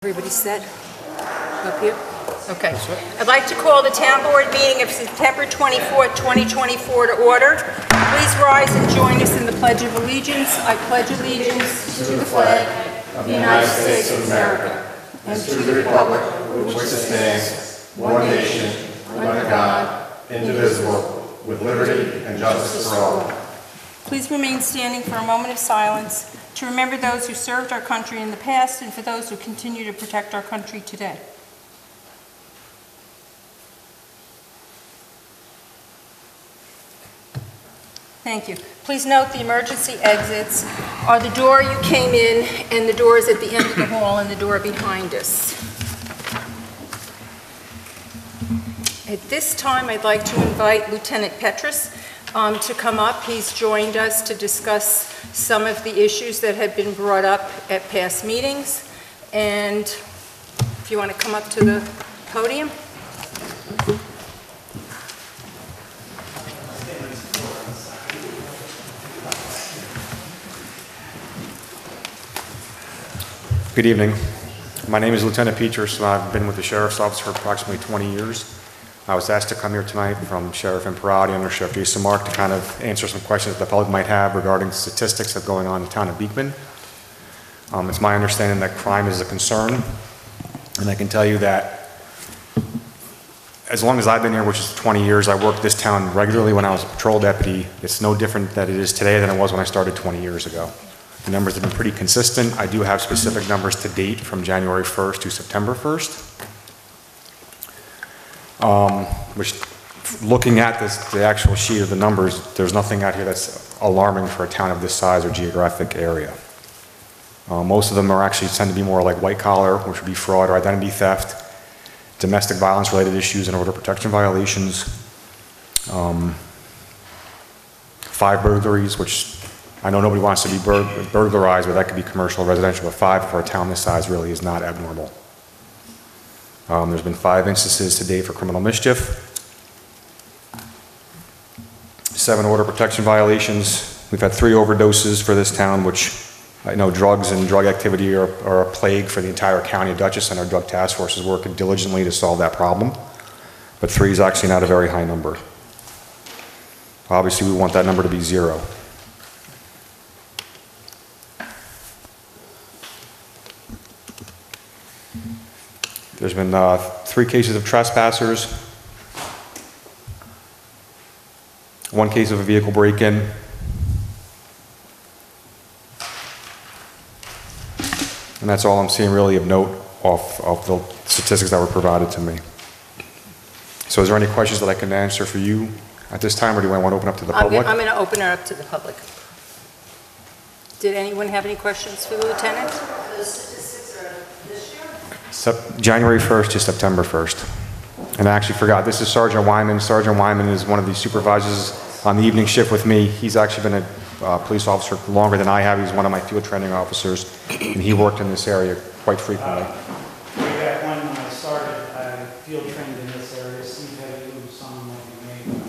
Everybody set up here? Okay. I'd like to call the town board meeting of September 24th, 2024 to order. Please rise and join us in the Pledge of Allegiance. I pledge allegiance to the flag of the United States of America and to the republic for which it stands, one nation, under God, indivisible, with liberty and justice for all. Please remain standing for a moment of silence to remember those who served our country in the past and for those who continue to protect our country today. Thank you. Please note the emergency exits are the door you came in and the doors at the end of the hall and the door behind us. At this time, I'd like to invite Lieutenant Petrus to come up. He's joined us to discuss some of the issues that have been brought up at past meetings. And if you want to come up to the podium. Good evening. My name is Lieutenant Petrus. I've been with the Sheriff's Office for approximately 20 years. I was asked to come here tonight from Sheriff Imperati, Under Sheriff Jason Mark, to kind of answer some questions that the public might have regarding statistics that are going on in the town of Beekman. It's my understanding that crime is a concern, and I can tell you that as long as I've been here, which is 20 years, I worked this town regularly when I was a patrol deputy. It's no different that it is today than it was when I started 20 years ago. The numbers have been pretty consistent. I do have specific numbers to date from January 1st to September 1st. Which, looking at the actual sheet of the numbers, there's nothing out here that's alarming for a town of this size or geographic area. Most of them are actually tend to be more like white collar, which would be fraud or identity theft, domestic violence related issues and order protection violations, 5 burglaries, which I know nobody wants to be burglarized, but that could be commercial or residential, but 5 for a town this size really is not abnormal. There's been 5 instances to date for criminal mischief, 7 order protection violations. We've had 3 overdoses for this town, which I know drugs and drug activity are a plague for the entire county of Dutchess, and our drug task force is working diligently to solve that problem. But 3 is actually not a very high number. Obviously, we want that number to be 0. There's been 3 cases of trespassers, 1 case of a vehicle break-in, and that's all I'm seeing really of note off of the statistics that were provided to me. So is there any questions that I can answer for you at this time, or do I want to open up to the public? I'm going to open it up to the public. Did anyone have any questions for the lieutenant? January 1st to September 1st. And I actually forgot, this is Sergeant Wyman. Sergeant Wyman is one of the supervisors on the evening shift with me. He's actually been a police officer longer than I have. He's one of my field training officers, and he worked in this area quite frequently. Way back when I started, I field trained in this area. Steve Heddy, who someone like you may know,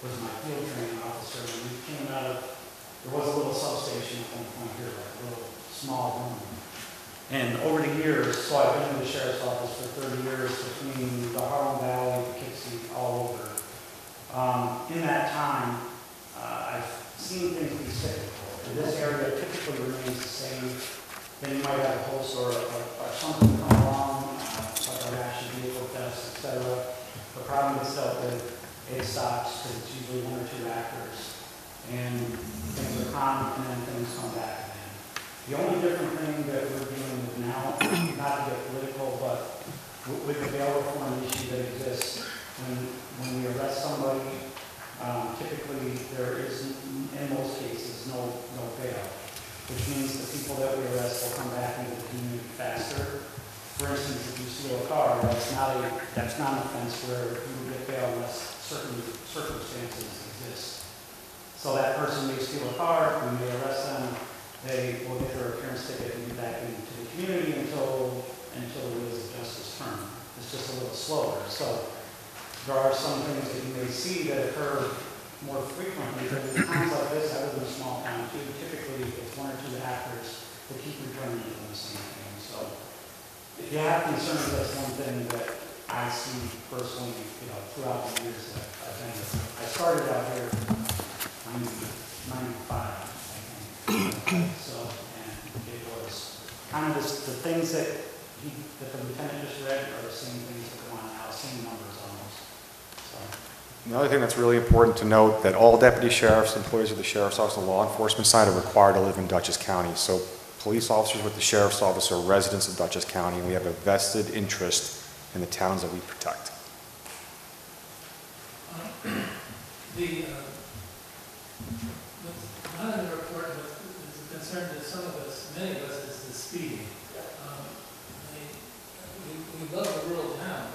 was my field training officer. And we came out of, there was a little substation at one point here, like a little small room. And over the years, so I've been in the Sheriff's Office for 30 years between the Harlem Valley, Poughkeepsie, all over. In that time, I've seen things be cyclical. This area typically remains the same. Then you might have a host or something come along, like a rash of vehicle thefts, etc. The problem is dealt with, it stops because it's usually 1 or 2 actors. And things are calm, and then things come back. The only different thing that we're dealing with now, not to get political, but with the bail reform issue that exists, when we arrest somebody, typically there is, in most cases, no bail, which means the people that we arrest will come back into the community faster. For instance, if you steal a car, that's not an offense where you would get bail unless certain circumstances exist. So that person may steal a car, we may arrest them. They will get their appearance ticket and get back into the community until there is a justice term. It's just a little slower. So there are some things that you may see that occur more frequently. But in times like this, I live in a small town too. Typically, it's 1 or 2 actors that keep returning to the same thing. So if you have concerns, that's one thing that I see personally, throughout the years that I've been here. I started out here in 95, I think. So, and it was kind of the things that the lieutenant just read are the same things that go on now, same numbers almost. So. Another thing that's really important to note that all deputy sheriffs, employees of the sheriff's office and law enforcement side are required to live in Dutchess County. So police officers with the sheriff's office are residents of Dutchess County, and we have a vested interest in the towns that we protect. Not in the report, but is a concern to some of us, many of us, is the speeding. We love the rural town,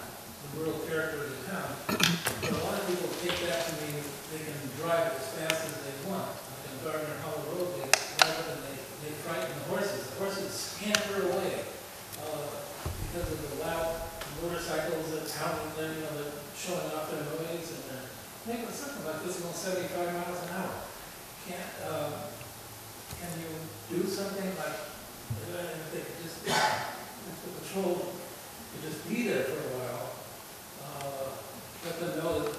the rural character of the town, but a lot of people take that to mean they can drive as fast as they want. Like on Gardner Hollow Road, they drive it and they frighten the horses. The horses scamper away because of the loud motorcycles that's hounding them, they're showing off their noise, and they're making something like this going 75 miles an hour. Can you do something like, if they could just, if the patrol could just be there for a while, let them know that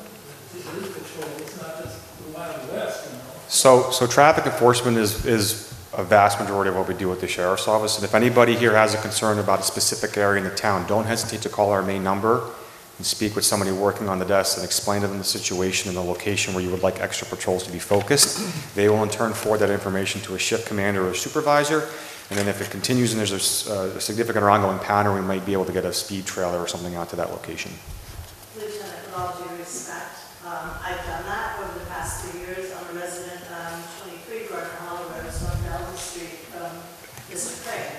this is patrol, it's not just the Wild West, So traffic enforcement is a vast majority of what we do with the sheriff's office. And if anybody here has a concern about a specific area in the town, don't hesitate to call our main number and speak with somebody working on the desk and explain to them the situation and the location where you would like extra patrols to be focused. They will in turn forward that information to a shift commander or a supervisor. And then if it continues and there's a significant or ongoing pattern, we might be able to get a speed trailer or something out to that location. Lieutenant, with all due respect, I've done that over the past 2 years. I'm a resident of 23 Gardner Hollow Road, so I'm down the street from Mr. Craig.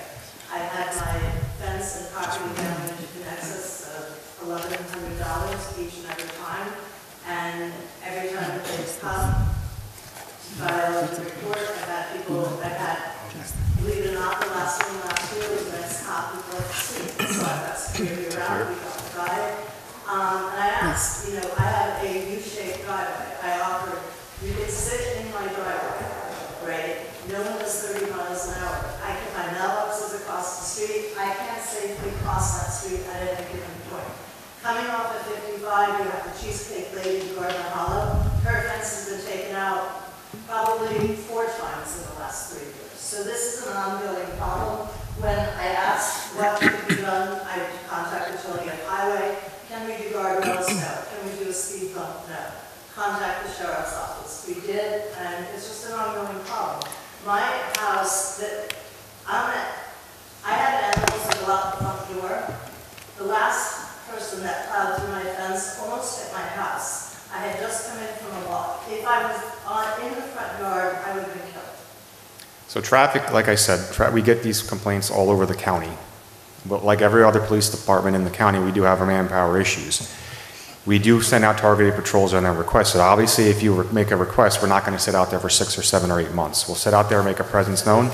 I had my fence and property damage in excess of $1,100 each and every time, and every time that they come to file the report, believe it or not, the last one last year was an ex-cop who broke the street, so I got security around, we got the guy. And I asked, I have a U-shaped driveway. I offered, you can sit in my driveway, right? No one does 30 miles an hour. I can find mailboxes across the street. I can't safely cross that street at any given point. Coming off of 55, you have the Cheesecake Lady in Gardner Hollow. Her fence has been taken out probably 4 times in the last 3 years. So this is an ongoing problem. When I asked what could be done, I contacted Joliet Highway. Can we do guardrails? No. Can we do a speed bump? No. Contact the sheriff's office. We did, and it's just an ongoing problem. My house, I had animals that go out the front door. The last person that plowed through my fence almost hit my house. I had just come in from a walk. If I was in the front yard, I would have been killed. So traffic, like I said, we get these complaints all over the county. But like every other police department in the county, we do have our manpower issues. We do send out targeted patrols on their request. So obviously, if you make a request, we're not going to sit out there for 6 or 7 or 8 months. We'll sit out there and make a presence known.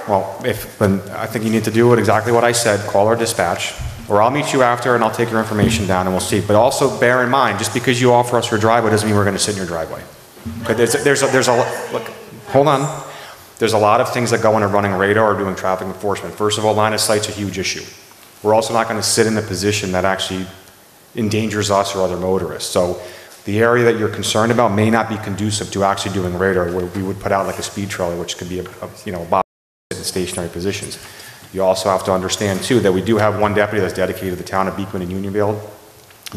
Well, then I think you need to do it exactly what I said. Call our dispatch, or I'll meet you after and I'll take your information down and we'll see. But also bear in mind, just because you offer us your driveway doesn't mean we're going to sit in your driveway. Okay, look, hold on. There's a lot of things that go into running radar or doing traffic enforcement. First of all, line of sight's a huge issue. We're also not going to sit in a position that actually endangers us or other motorists. So the area that you're concerned about may not be conducive to actually doing radar, where we would put out like a speed trailer, which could be a box in stationary positions. You also have to understand too that we do have one deputy that's dedicated to the town of Beekman and Unionville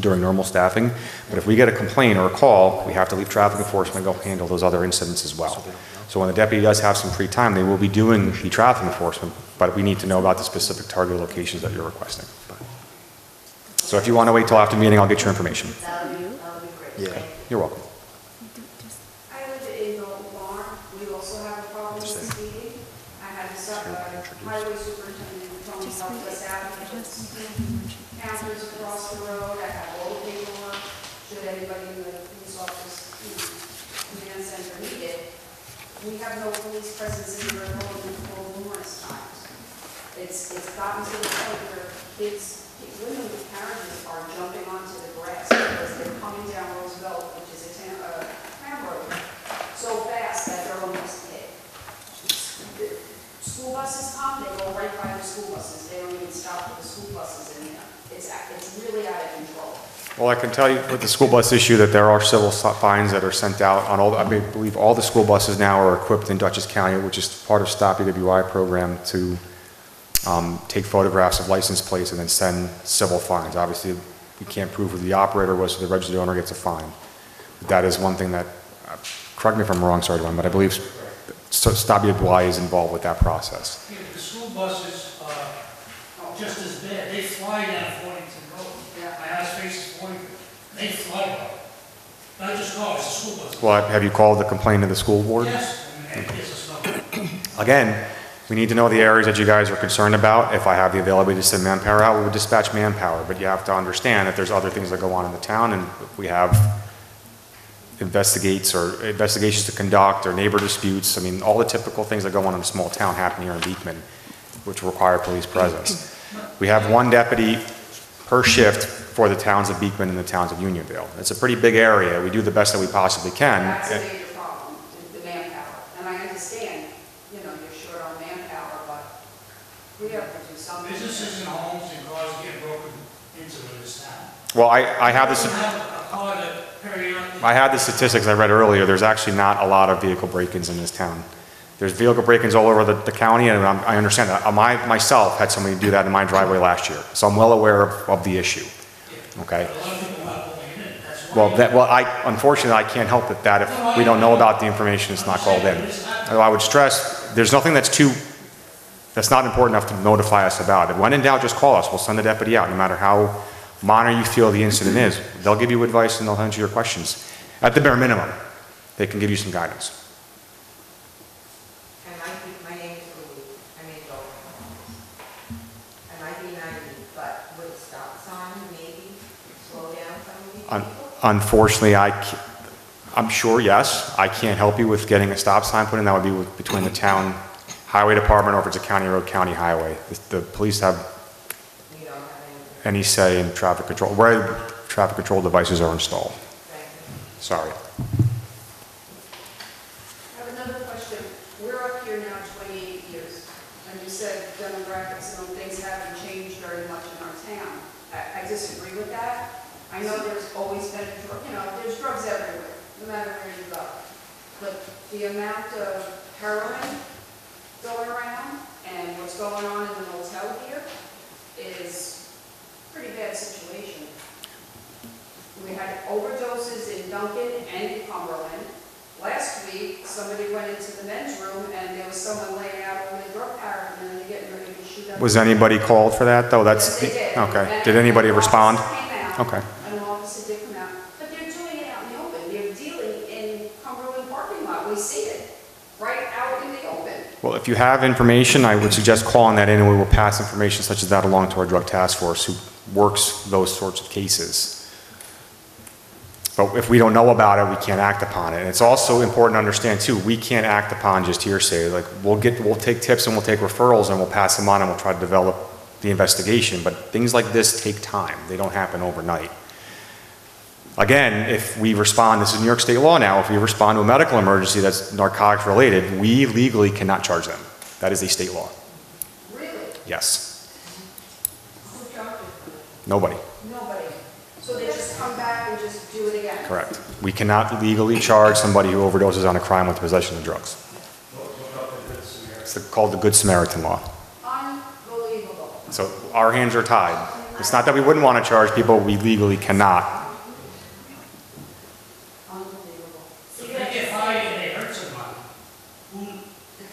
during normal staffing. But if we get a complaint or a call, we have to leave traffic enforcement and go handle those other incidents as well. So when the deputy does have some free time, they will be doing the traffic enforcement, but we need to know about the specific target locations that you're requesting. So if you want to wait till after the meeting, I'll get your information. That would be great. Okay. You're welcome. I live in Milton Farm. We also have a problem with speeding. I had to stop highway superintendent Tony helped us out with counters across the road. I have all the paperwork. Should anybody in the police office, command center need it? We have no police presence in the road for numerous times. It's gotten to the point where women with carriages are jumping onto the grass because they're coming down Roosevelt, which is a town road, so fast that they're almost hit. The school buses come, they go right by the school buses. They don't even stop for the school buses in there. It's really out of control. Well, I can tell you with the school bus issue that there are civil fines that are sent out on all, I believe all the school buses now are equipped in Dutchess County, which is part of Stop EWI program to take photographs of license plates and then send civil fines. Obviously, we can't prove who the operator was, so the registered owner gets a fine. But that is one thing that, correct me if I'm wrong, Sergeant, but I believe Stop EWI is involved with that process. Yeah, the school buses are just as bad. They fly down Fortington Road. My house faces Fortington. They fly by. Not just cars, it's school buses. Well, have you called the complaint to the school board? Yes, I mean, it's a stuff. Again, we need to know the areas that you guys are concerned about. If I have the availability to send manpower out, we would dispatch manpower. But you have to understand that there's other things that go on in the town, and if we have investigations to conduct or neighbor disputes. I mean, all the typical things that go on in a small town happen here in Beekman, which require police presence. We have one deputy per shift for the towns of Beekman and the towns of Unionville. It's a pretty big area. We do the best that we possibly can. That's a major problem, is the manpower. And I understand, you're short on manpower, but we have to do something. Businesses and homes and cars get broken into in this town. Well, I have this. We have a car that periodically. I had the statistics I read earlier. There's actually not a lot of vehicle break-ins in this town. There's vehicle break-ins all over the county, and I understand that. I myself had somebody do that in my driveway last year, so I'm well aware of the issue. Okay. A lot of people not going in. That's why. Unfortunately, I can't help it that if we don't know about the information, it's not called in. I would stress, there's nothing that's not important enough to notify us about it. When in doubt, just call us. We'll send a deputy out, no matter how minor you feel the incident is. They'll give you advice and they'll answer your questions. At the bare minimum, they can give you some guidance. And my name is Louise. I'm in Dover. I might be 90, but with a stop sign, maybe slow down some of these people? Unfortunately, I'm sure, yes. I can't help you with getting a stop sign put in. That would be between the town highway department or if it's a county road, county highway. The police have You don't have any say in traffic control, where traffic control devices are installed. Thank you. Sorry. I have another question. We're up here now 28 years, and you said demographics and things haven't changed very much in our town. I disagree with that. I know there's always been, there's drugs everywhere, no matter where you go. But the amount of heroin going around and what's going on in the motel here is a pretty bad situation. We had overdoses in Duncan and in Cumberland. Last week, somebody went into the men's room and there was someone laying out on the drug paraffin and they're getting ready to shoot up. Was anybody called for that, though? Yes, they did. Okay. And Did anybody an respond? officer came out. Okay. An officer did come out. But they're doing it out in the open. They're dealing in Cumberland parking lot. We see it right out in the open. Well, if you have information, I would suggest calling that in, and we will pass information such as that along to our drug task force, who works those sorts of cases. But if we don't know about it, we can't act upon it. And it's also important to understand, too, we can't act upon just hearsay. Like, we'll take tips and we'll take referrals and we'll pass them on and we'll try to develop the investigation. But things like this take time. They don't happen overnight. Again, if we respond, this is New York State law now, if we respond to a medical emergency that's narcotics related, we legally cannot charge them. That is a state law. Really? Yes. Who charged it? Nobody. Nobody. So they just come back and just do it again? Correct. We cannot legally charge somebody who overdoses on a crime with possession of drugs. It's called the Good Samaritan law. Unbelievable. So our hands are tied. It's not that we wouldn't want to charge people, we legally cannot. Unbelievable. So they get high and they hurt somebody.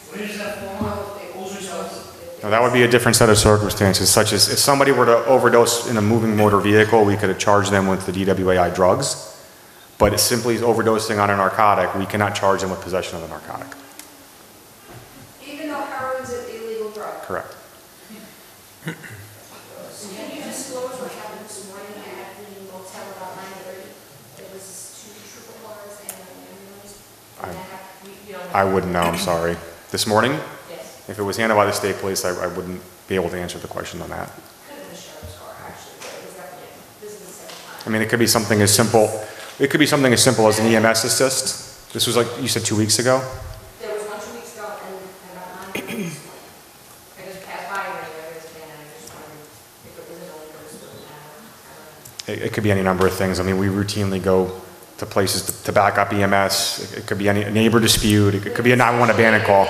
Where does that fall on? Who's responsible? Now, that would be a different set of circumstances, such as if somebody were to overdose in a moving motor vehicle, we could have charged them with the DWAI drugs. But it's simply overdosing on a narcotic, we cannot charge them with possession of a narcotic. Even though heroin's an illegal drug? Correct. Can you disclose what happened this morning at the motel about 9:30? There was 2 triple cars and an ambulance. I wouldn't know, I'm sorry. This morning? Yes, If it was handled by the state police, I wouldn't be able to answer the question on that. could have been a sheriff's car, actually, but it was definitely, this is the second time. I mean, it could be something as simple, as an EMS assist. This was like, you said 2 weeks ago? There was one 2 weeks ago and about 9:30 this morning. I just passed by It could be any number of things. I mean, we routinely go to places to back up EMS. It could be any neighbor dispute. It could be a 911 abandoned call.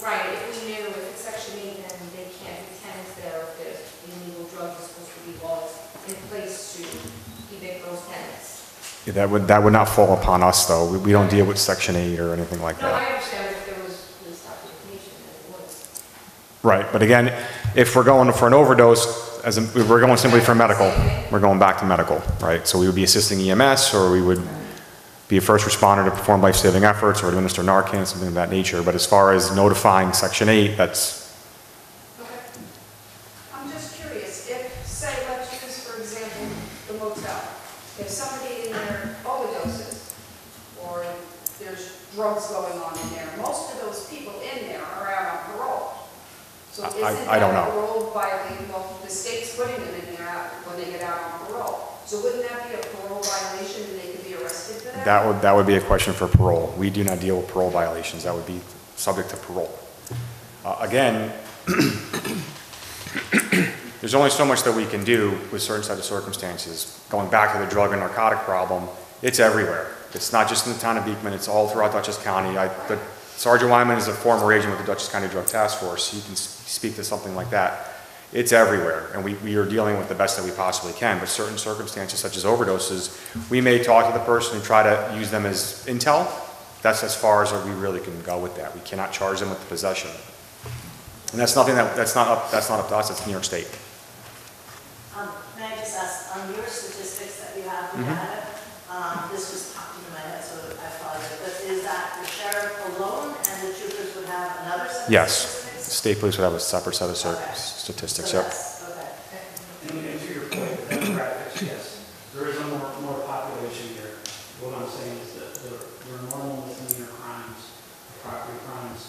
Right, if we knew if it's Section 8, then they can't do tenants there, if there's illegal drugs, there's supposed to be laws in place to evict those tenants. Yeah, that would not fall upon us, though. We don't deal with Section 8 or anything like No, that. I understand if there was police documentation, then it would. Right, but again, if we're going for an overdose, if we're going simply for medical, we're going back to medical, right? So we would be assisting EMS, or we would be a first responder to perform life-saving efforts or administer Narcan, something of that nature. But as far as notifying Section 8, that's, Okay. I'm just curious, if, say, let's use, for example, the motel. If somebody in there overdoses, or there's drugs going on in there, most of those people in there are out on parole. So isn't I don't that a know. parole violation? Well, the state's putting them in there when they get out on parole. So wouldn't that be a parole violation and they could be arrested for that? that would be a question for parole. We do not deal with parole violations. That would be subject to parole. Again, there's only so much that we can do with certain set of circumstances. Going back to the drug and narcotic problem, it's everywhere. It's not just in the town of Beekman, it's all throughout Dutchess County. Sergeant Wyman is a former agent with the Dutchess County Drug Task Force. He can speak to something like that. It's everywhere, and we are dealing with the best that we possibly can. But certain circumstances, such as overdoses, we may talk to the person and try to use them as intel. That's as far as we really can go with that. We cannot charge them with the possession, and that's nothing that's not up to us. It's New York State. May I just ask, on your statistics that you have, this just popped into my head, so I apologize, but is that the sheriff alone and the troopers would have another set of Yes, statistics? state police would have a separate set of Okay. statistics. So Yep. that's- okay. And to your point, the demographics, yes, there is a more population here. What I'm saying is that there are normal misdemeanor crimes, property crimes,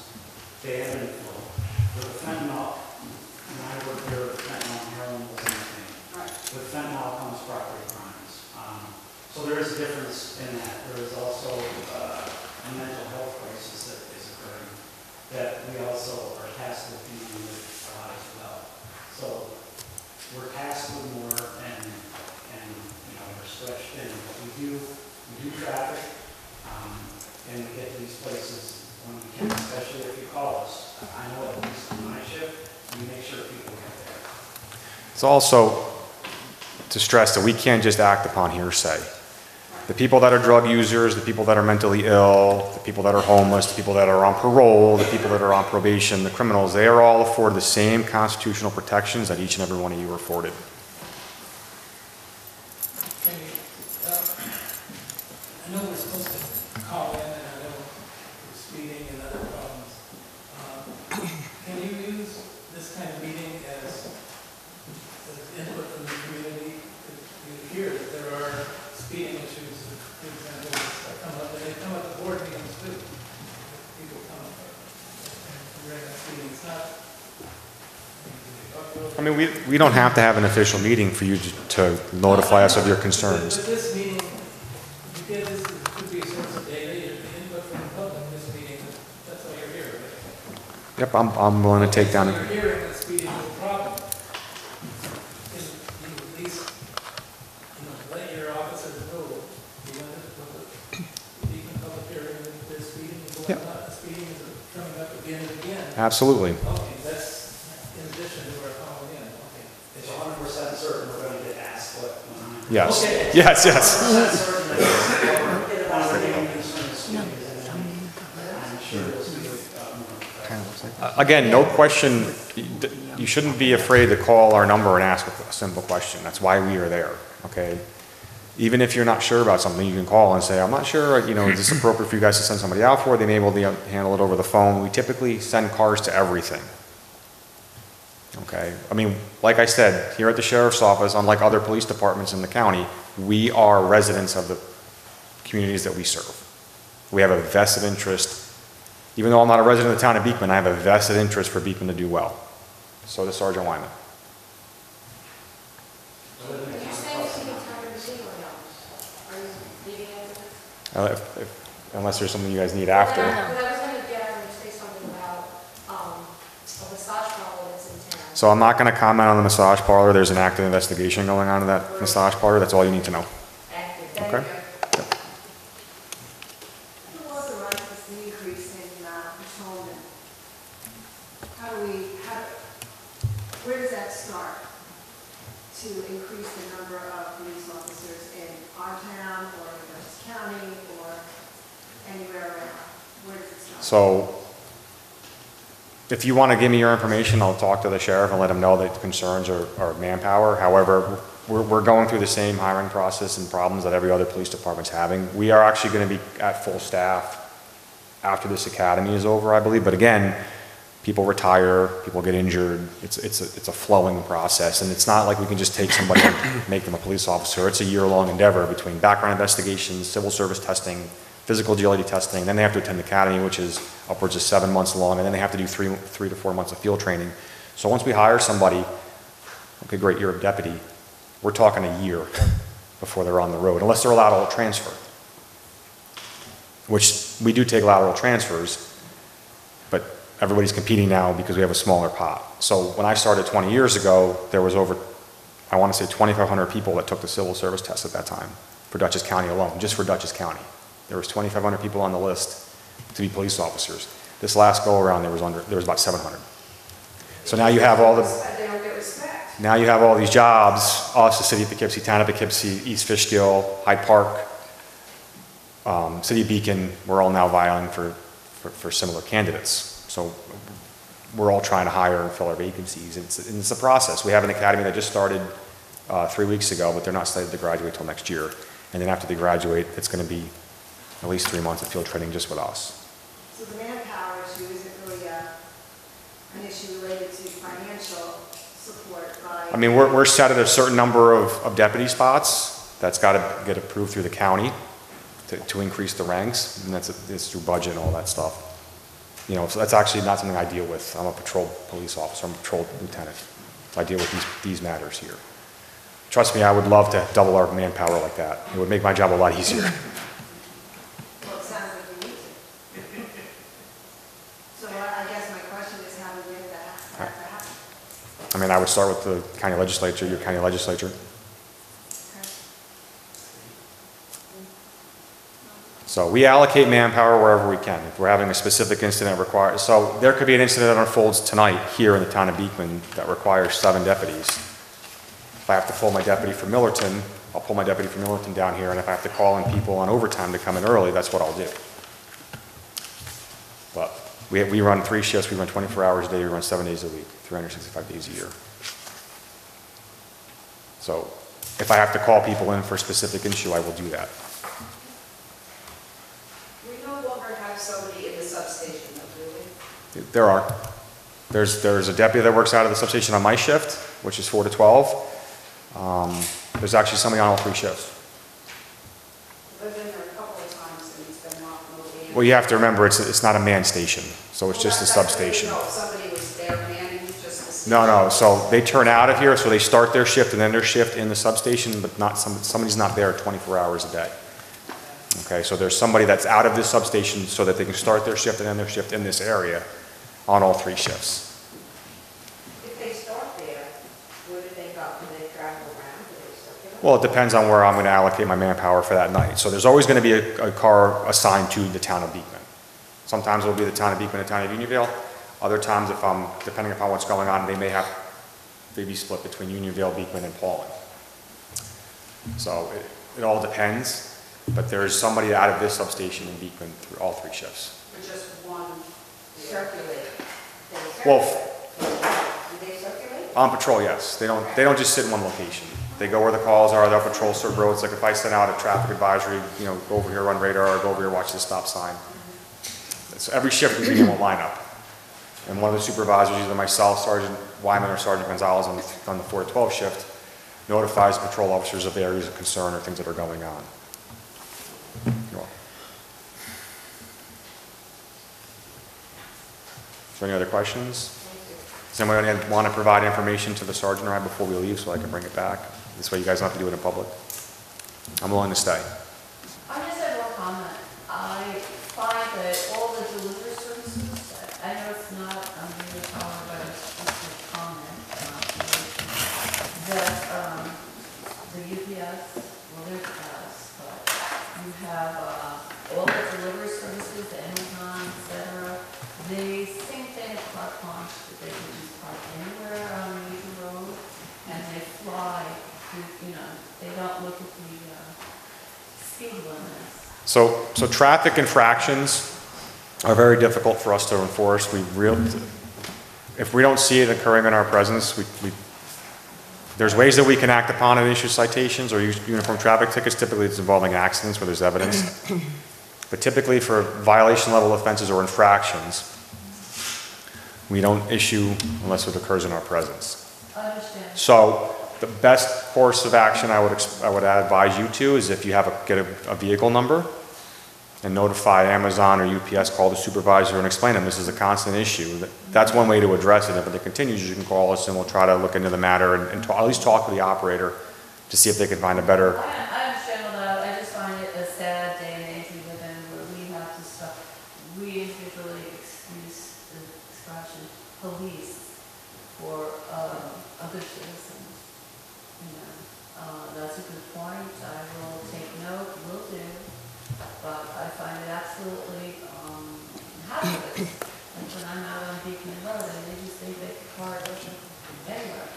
they have been full. With the fentanyl, when I worked there, fentanyl and heroin wasn't a thing. With fentanyl comes property crimes. So there is a difference in that. There is also a mental health crisis that is occurring that we also are tasked with dealing with a lot as well. So we're tasked with more and we're stretched thin. But we do traffic, and we get to these places when we can, especially if you call us. I know at least on my shift, we make sure people get there. It's also to stress that we can't just act upon hearsay. The people that are drug users, the people that are mentally ill, the people that are homeless, the people that are on parole, the people that are on probation, the criminals, they are all afforded the same constitutional protections that each and every one of you are afforded. I know we're supposed to call in, and I know we're speeding and other problems. Can you use this kind of meeting as input from the community? You hear that there are speeding issues, for example, that come up, and they come up at board meetings too. People come up and bring up speeding. It's not. I mean, we don't have to have an official meeting for you to notify us of your concerns. But this meeting, you get this, it could be a source of data, you get input from the public, this meeting, that's why you're here, right? Yep, I'm willing to take down. So you're hearing that speeding is a problem. Can you at least, let your officers know, you want to, you can public hearing that there's speeding, and going up, speeding is coming up again and again. Absolutely. Okay, that's in addition to our calling in, okay. It's 100% certain we're going to get asked what went on. Yes. Okay. Yes, yes. 100% certain that one of the main concerns is speed, and I'm sure we'll speak more. Again, no question, you shouldn't be afraid to call our number and ask a simple question. That's why we are there, okay? Even if you're not sure about something, you can call and say, I'm not sure, is this appropriate for you guys to send somebody out for? They may be able to handle it over the phone. We typically send cars to everything. Okay, I mean, like I said, here at the Sheriff's Office, unlike other police departments in the county, we are residents of the communities that we serve. We have a vested interest. Even though I'm not a resident of the town of Beekman, I have a vested interest for Beekman to do well. So does Sergeant Wyman. Are you saying it's even time to see or no? Are you leaving it? Unless there's something you guys need after. Because I was going to get out and say something about a massage parlor that's in town. So I'm not gonna comment on the massage parlor. There's an active investigation going on in that massage parlor. That's all you need to know. Okay? Who authorizes the increase in patrolmen? Where does that start? To increase the number of police officers in our town or in Dutchess County or anywhere around? Where does it start? So if you want to give me your information, I'll talk to the sheriff and let him know that the concerns are manpower. However, we're going through the same hiring process and problems that every other police department's having. We are actually going to be at full staff after this academy is over, I believe. But again, people retire, people get injured. It's a flowing process, and it's not like we can just take somebody and make them a police officer. It's a year-long endeavor between background investigations, civil service testing, physical agility testing. Then they have to attend the academy, which is upwards of 7 months long, and then they have to do three to 4 months of field training. So once we hire somebody, okay, great, you're a deputy. We're talking a year before they're on the road, unless they're a lateral transfer, which we do take lateral transfers, but everybody's competing now because we have a smaller pot. So when I started 20 years ago, there was over, I want to say 2,500 people that took the civil service test at that time for Dutchess County alone, just for Dutchess County. There was 2,500 people on the list to be police officers. This last go around, there was about 700. So now you have all the, They don't get respect. now you have all these jobs, us, the city of Poughkeepsie, town of Poughkeepsie, East Fishkill, Hyde Park, City of Beacon, we're all now vying for similar candidates. So we're all trying to hire and fill our vacancies. It's a process. We have an academy that just started 3 weeks ago, but they're not slated to graduate till next year. And then after they graduate, it's going to be at least 3 months of field training just with us. So the manpower issue isn't really an issue related to financial support by... I mean, we're set at a certain number of deputy spots. That's got to get approved through the county to increase the ranks, and it's through budget and all that stuff. You know, so that's actually not something I deal with. I'm a patrol police officer. I'm a patrol lieutenant. So I deal with these matters here. Trust me, I would love to double our manpower like that. It would make my job a lot easier. Well, it sounds like you need to. So I guess my question is how do we get that to happen? I mean, I would start with the county legislature, your county legislature. So we allocate manpower wherever we can. If we're having a specific incident required, so there could be an incident that unfolds tonight here in the town of Beekman that requires 7 deputies. If I have to pull my deputy from Millerton, I'll pull my deputy from Millerton down here, and if I have to call in people on overtime to come in early, that's what I'll do. But we run 3 shifts, we run 24 hours a day, we run 7 days a week, 365 days a year. So if I have to call people in for a specific issue, I will do that. We no longer have somebody in the substation, though, do we? There are. There's a deputy that works out of the substation on my shift, which is 4 to 12. There's actually somebody on all 3 shifts. I've been there a couple of times and it's been not moving. Well, you have to remember, it's not a manned station, so it's just a substation. No, somebody was there manning just the... No, so they turn out of here, so they start their shift and then their shift in the substation, but not somebody's not there 24 hours a day. Okay, so there's somebody that's out of this substation so that they can start their shift and end their shift in this area on all 3 shifts. If they start there, where do they go? Do they travel around? Do they circulate? Well, it depends on where I'm going to allocate my manpower for that night. So there's always going to be a car assigned to the town of Beekman. Sometimes it'll be the town of Beekman and the town of Unionville. Other times, depending upon what's going on, they may be split between Unionville, Beekman, and Paulding. So it all depends. But there is somebody out of this substation in Beekman through all 3 shifts. For just one Circulate. Well, Do they circulate? on patrol, yes. They don't just sit in one location. They go where the calls are. They'll patrol certain roads. Like if I send out a traffic advisory, you know, go over here, run radar, or go over here, watch the stop sign. So every shift we begin with lineup. And one of the supervisors, either myself, Sergeant Wyman, or Sergeant Gonzalez on the 4 to 12 shift, notifies patrol officers of areas of concern or things that are going on. You're welcome. Is there any other questions? Does anybody want to provide information to the sergeant or I before we leave so I can bring it back? This way you guys don't have to do it in public. I'm willing to stay. I just have one comment. I find that all the delivery services, I know it's not a new comment, but it's just a comment. well, there's us, but you have, all the delivery services, Amazon, et cetera. The same thing as Park Launch, that they can just park anywhere on a major road, and they fly, you know, they don't look at the, speed limits. So traffic infractions are very difficult for us to enforce. If we don't see it occurring in our presence, there's ways that we can act upon and issue citations or use uniform traffic tickets. Typically, it's involving accidents where there's evidence. But typically, for violation level offenses or infractions, we don't issue unless it occurs in our presence. I understand. So the best course of action I would advise you to is if you get a vehicle number and notify Amazon or UPS, call the supervisor and explain to them this is a constant issue. That's one way to address it. If it continues, you can call us and we'll try to look into the matter and at least talk to the operator to see if they can find a better. I understand all that. I just find it a sad day and age we live in where we have to stop. We individually excuse the expression police for other citizens. You know, that's a good point. I will take note, will do. But I find it absolutely hazardous. Like when I'm out on Beacon Road and they just think they can car anywhere.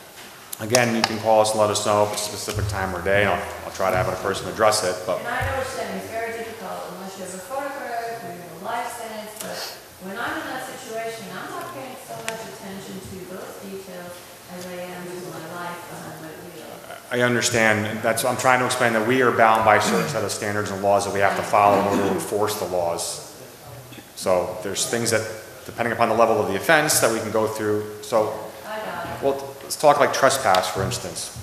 Again, you can call us and let us know if it's a specific time or day, and I'll try to have a person address it. But And I know what you're saying, it's very difficult unless you have a photograph or you have a license, but when I'm in that situation, I'm not paying so much attention to those details as I am to my life behind my wheel. I understand, and I'm trying to explain that we are bound by a certain set of standards and laws that we have to follow in order to enforce the laws. So there's things that, depending upon the level of the offense, that we can go through. So, I got it. well, let's talk like trespass, for instance.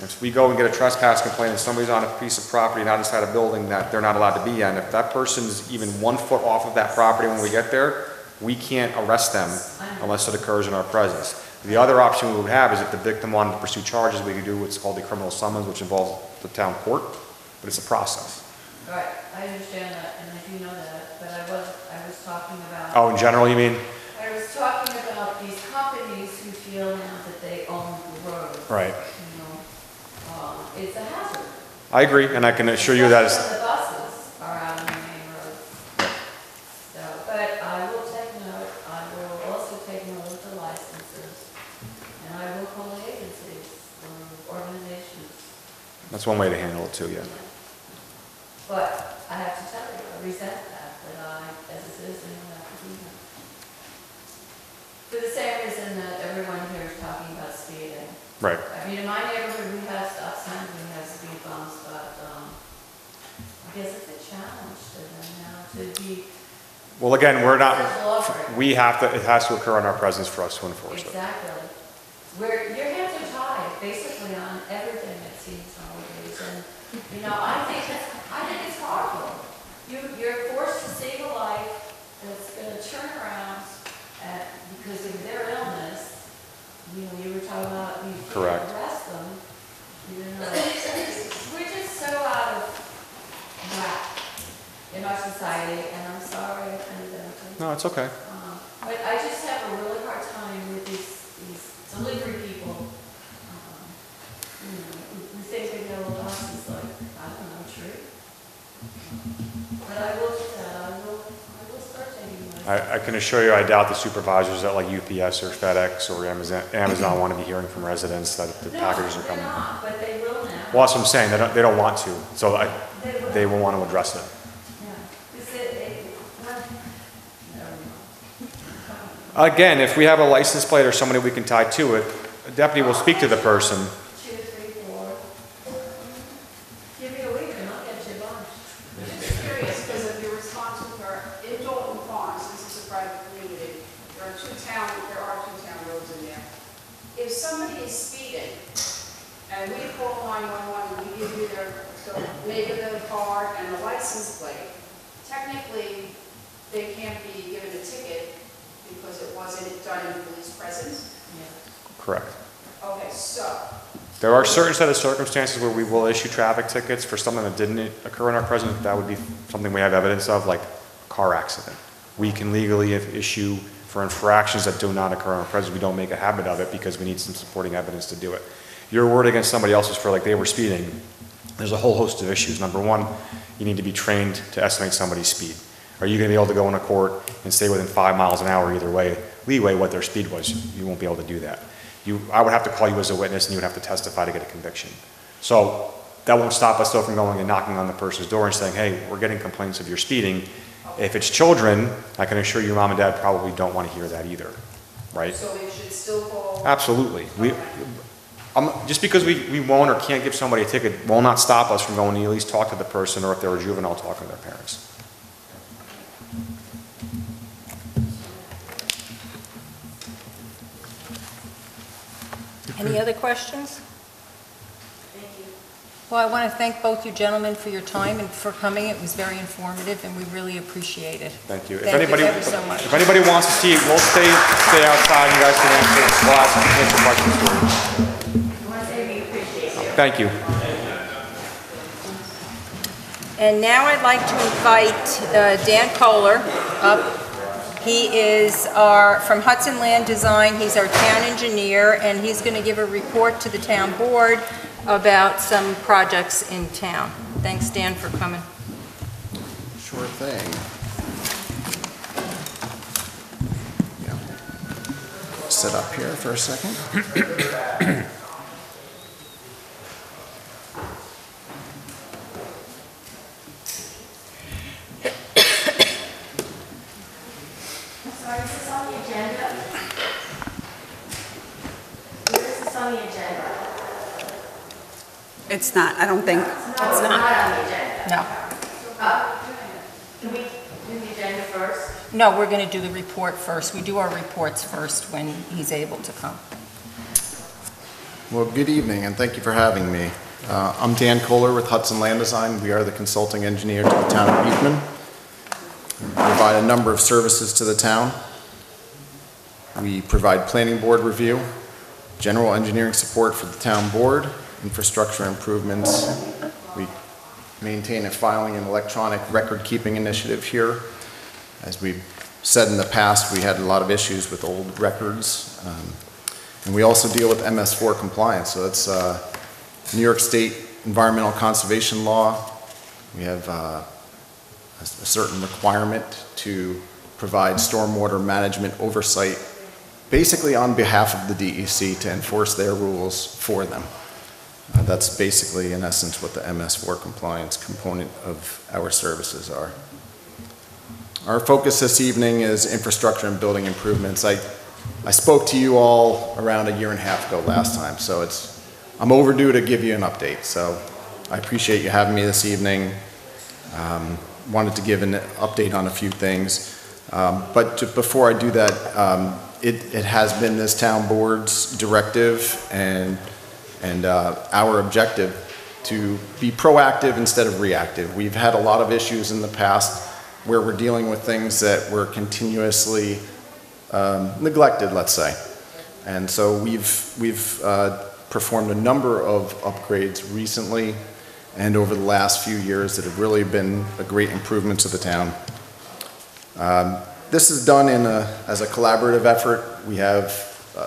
If we go and get a trespass complaint and somebody's on a piece of property not inside a building that they're not allowed to be in, if that person's even 1 foot off of that property when we get there, we can't arrest them unless it occurs in our presence. The other option we would have is if the victim wanted to pursue charges, we could do what's called the criminal summons, which involves the town court, but it's a process. Right, I understand that, and I do know that, but I was talking about. Oh, in general, you mean? I was talking about these companies who feel now that they own the road. Right. You know, it's a hazard. I agree, and I can assure you that Especially when the buses are out on the main road. So, but I will take note, I will also take note of the licenses, and I will call the agencies, organizations. that's one way to handle it too, yeah. But I have to tell you, I resent that I, as a citizen, have to do that. For the same reason that everyone here is talking about speeding. Right. I mean, in my neighborhood, we have stop signs, we have speed bumps, but I guess it's a challenge to them now to be. Well, again, We it has to occur in our presence for us to enforce it. Exactly. Where your hands are tied, basically, on everything it seems nowadays, and, you know, I think it's horrible. You're forced to save a life that's gonna turn around because of their illness. You know, you were talking about you can't Correct. arrest them. You know, we're just so out of whack in our society, and I'm sorry I offended them. No, it's okay. But I just have a really hard time with these delivery people. You know, who think they know a lot, it's like, I don't know, true. But I will do that, I will start taking my. I can assure you, I doubt the supervisors at like UPS or FedEx or Amazon want to be hearing from residents that the packages are coming. No, they're not, but they will now. Well, that's what I'm saying, they don't want to, so They will. will want to address it. Yeah, because well, never mind. Again, if we have a license plate or somebody we can tie to it, a deputy will speak to the person. 2, 3, 4. Give me a week and I'll get you a bunch. I'm just curious, because of your response with her, in Dalton Farms, this is a private community, there are two town roads in there. If somebody is speeding, and we call 911, and we give you the make of the car and the license plate, technically, they can't be given a ticket because it wasn't done in police presence? Correct. Okay, so, There are certain set of circumstances where we will issue traffic tickets for something that didn't occur in our presence. That would be something we have evidence of, like a car accident. We can legally issue for infractions that do not occur in our presence. We don't make a habit of it because we need some supporting evidence to do it. Your word against somebody else's for like they were speeding, there's a whole host of issues. Number one, you need to be trained to estimate somebody's speed. Are you going to be able to go into court and say within 5 miles an hour either way, leeway, what their speed was? You won't be able to do that. I would have to call you as a witness and you would have to testify to get a conviction. So that won't stop us though from going and knocking on the person's door and saying, hey, we're getting complaints of your speeding. If it's children, I can assure you mom and dad probably don't want to hear that either, right? So they should still call? Absolutely. Just because we won't or can't give somebody a ticket will not stop us from going to at least talk to the person, or if they're a juvenile, talking to their parents. Any other questions? Thank you. Well, I want to thank both you gentlemen for your time and for coming. It was very informative, and we really appreciate it. Thank you. Thank you ever so much. If anybody wants to see it, we'll stay outside. You guys can answer questions for you. I want to say we appreciate you. Thank you. And now I'd like to invite Dan Kohler up. He is from Hudson Land Design. He's our town engineer, and he's going to give a report to the town board about some projects in town. Thanks, Dan, for coming. Sure thing. Yeah. Sit up here for a second. Sorry, is this on the agenda? Where is this on the agenda? It's not, I don't think. No, it's not on the agenda. No. Can we do the agenda first? No, we're going to do the report first. We do our reports first when he's able to come. Well, good evening, and thank you for having me. I'm Dan Kohler with Hudson Land Design. We are the consulting engineer to the town of Beekman. We provide a number of services to the town. We provide planning board review, general engineering support for the town board, infrastructure improvements. We maintain a filing and electronic record-keeping initiative here. As we've said in the past, we had a lot of issues with old records. And we also deal with MS4 compliance. So that's New York State environmental conservation law. We have a certain requirement to provide stormwater management oversight, basically on behalf of the DEC to enforce their rules for them. That's basically, in essence, what the MS4 compliance component of our services are. Our focus this evening is infrastructure and building improvements. I spoke to you all around 1.5 years ago last time, so I'm overdue to give you an update. So I appreciate you having me this evening. Wanted to give an update on a few things. But before I do that, it has been this town board's directive and our objective to be proactive instead of reactive. We've had a lot of issues in the past where we're dealing with things that were continuously neglected, let's say. And so we've performed a number of upgrades recently and over the last few years that have really been a great improvement to the town. This is done as a collaborative effort. We have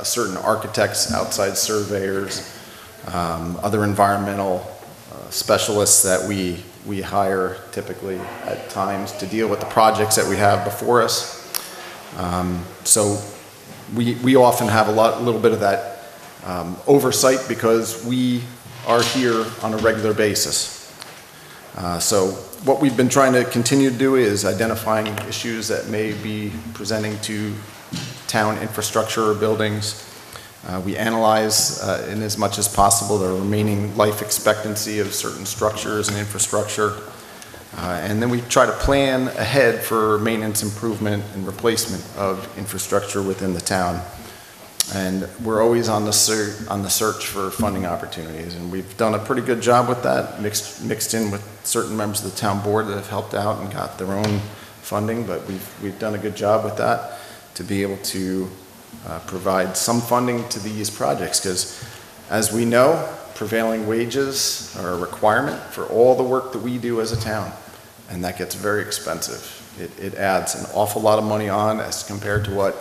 certain architects, outside surveyors, other environmental specialists that we hire typically at times to deal with the projects that we have before us. So we often have a little bit of that oversight because we are here on a regular basis. So what we've been trying to continue to do is identifying issues that may be presenting to town infrastructure or buildings. We analyze in as much as possible the remaining life expectancy of certain structures and infrastructure. And then we try to plan ahead for maintenance improvement and replacement of infrastructure within the town. And we're always on the search for funding opportunities, and we've done a pretty good job with that, mixed in with certain members of the town board that have helped out and got their own funding, but we've done a good job with that to be able to provide some funding to these projects, because as we know, prevailing wages are a requirement for all the work that we do as a town, and that gets very expensive. It adds an awful lot of money on as compared to what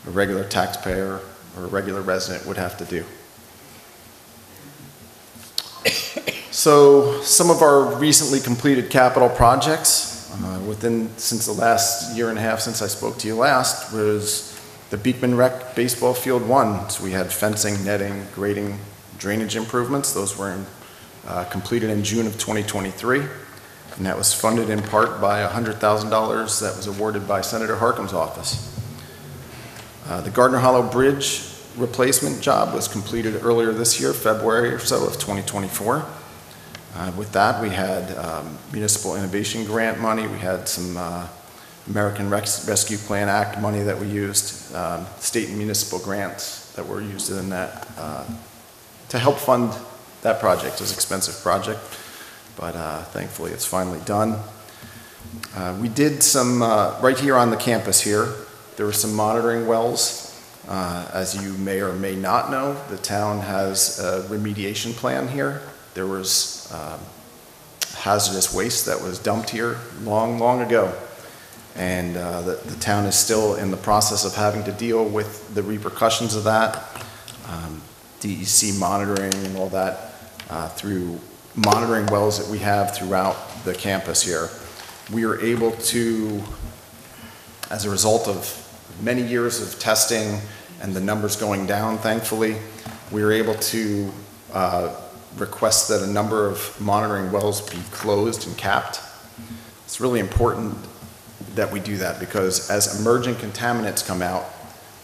a regular taxpayer or a regular resident would have to do. So some of our recently completed capital projects since the last year and a half since I spoke to you last was the Beekman Rec Baseball Field 1. So we had fencing, netting, grading, drainage improvements. Those were completed in June of 2023. And that was funded in part by $100,000 that was awarded by Senator Harkin's office. The Gardner Hollow Bridge replacement job was completed earlier this year, February or so of 2024. With that, we had Municipal Innovation Grant money. We had some American Rescue Plan Act money that we used, state and municipal grants that were used in that to help fund that project. It was an expensive project, but thankfully it's finally done. We did some, right here on the campus here, there were some monitoring wells. As you may or may not know, the town has a remediation plan here. There was hazardous waste that was dumped here long ago. And the town is still in the process of having to deal with the repercussions of that. DEC monitoring and all that through monitoring wells that we have throughout the campus here. We are able to, as a result of many years of testing and the numbers going down, thankfully, we were able to request that a number of monitoring wells be closed and capped. It's really important that we do that because as emerging contaminants come out,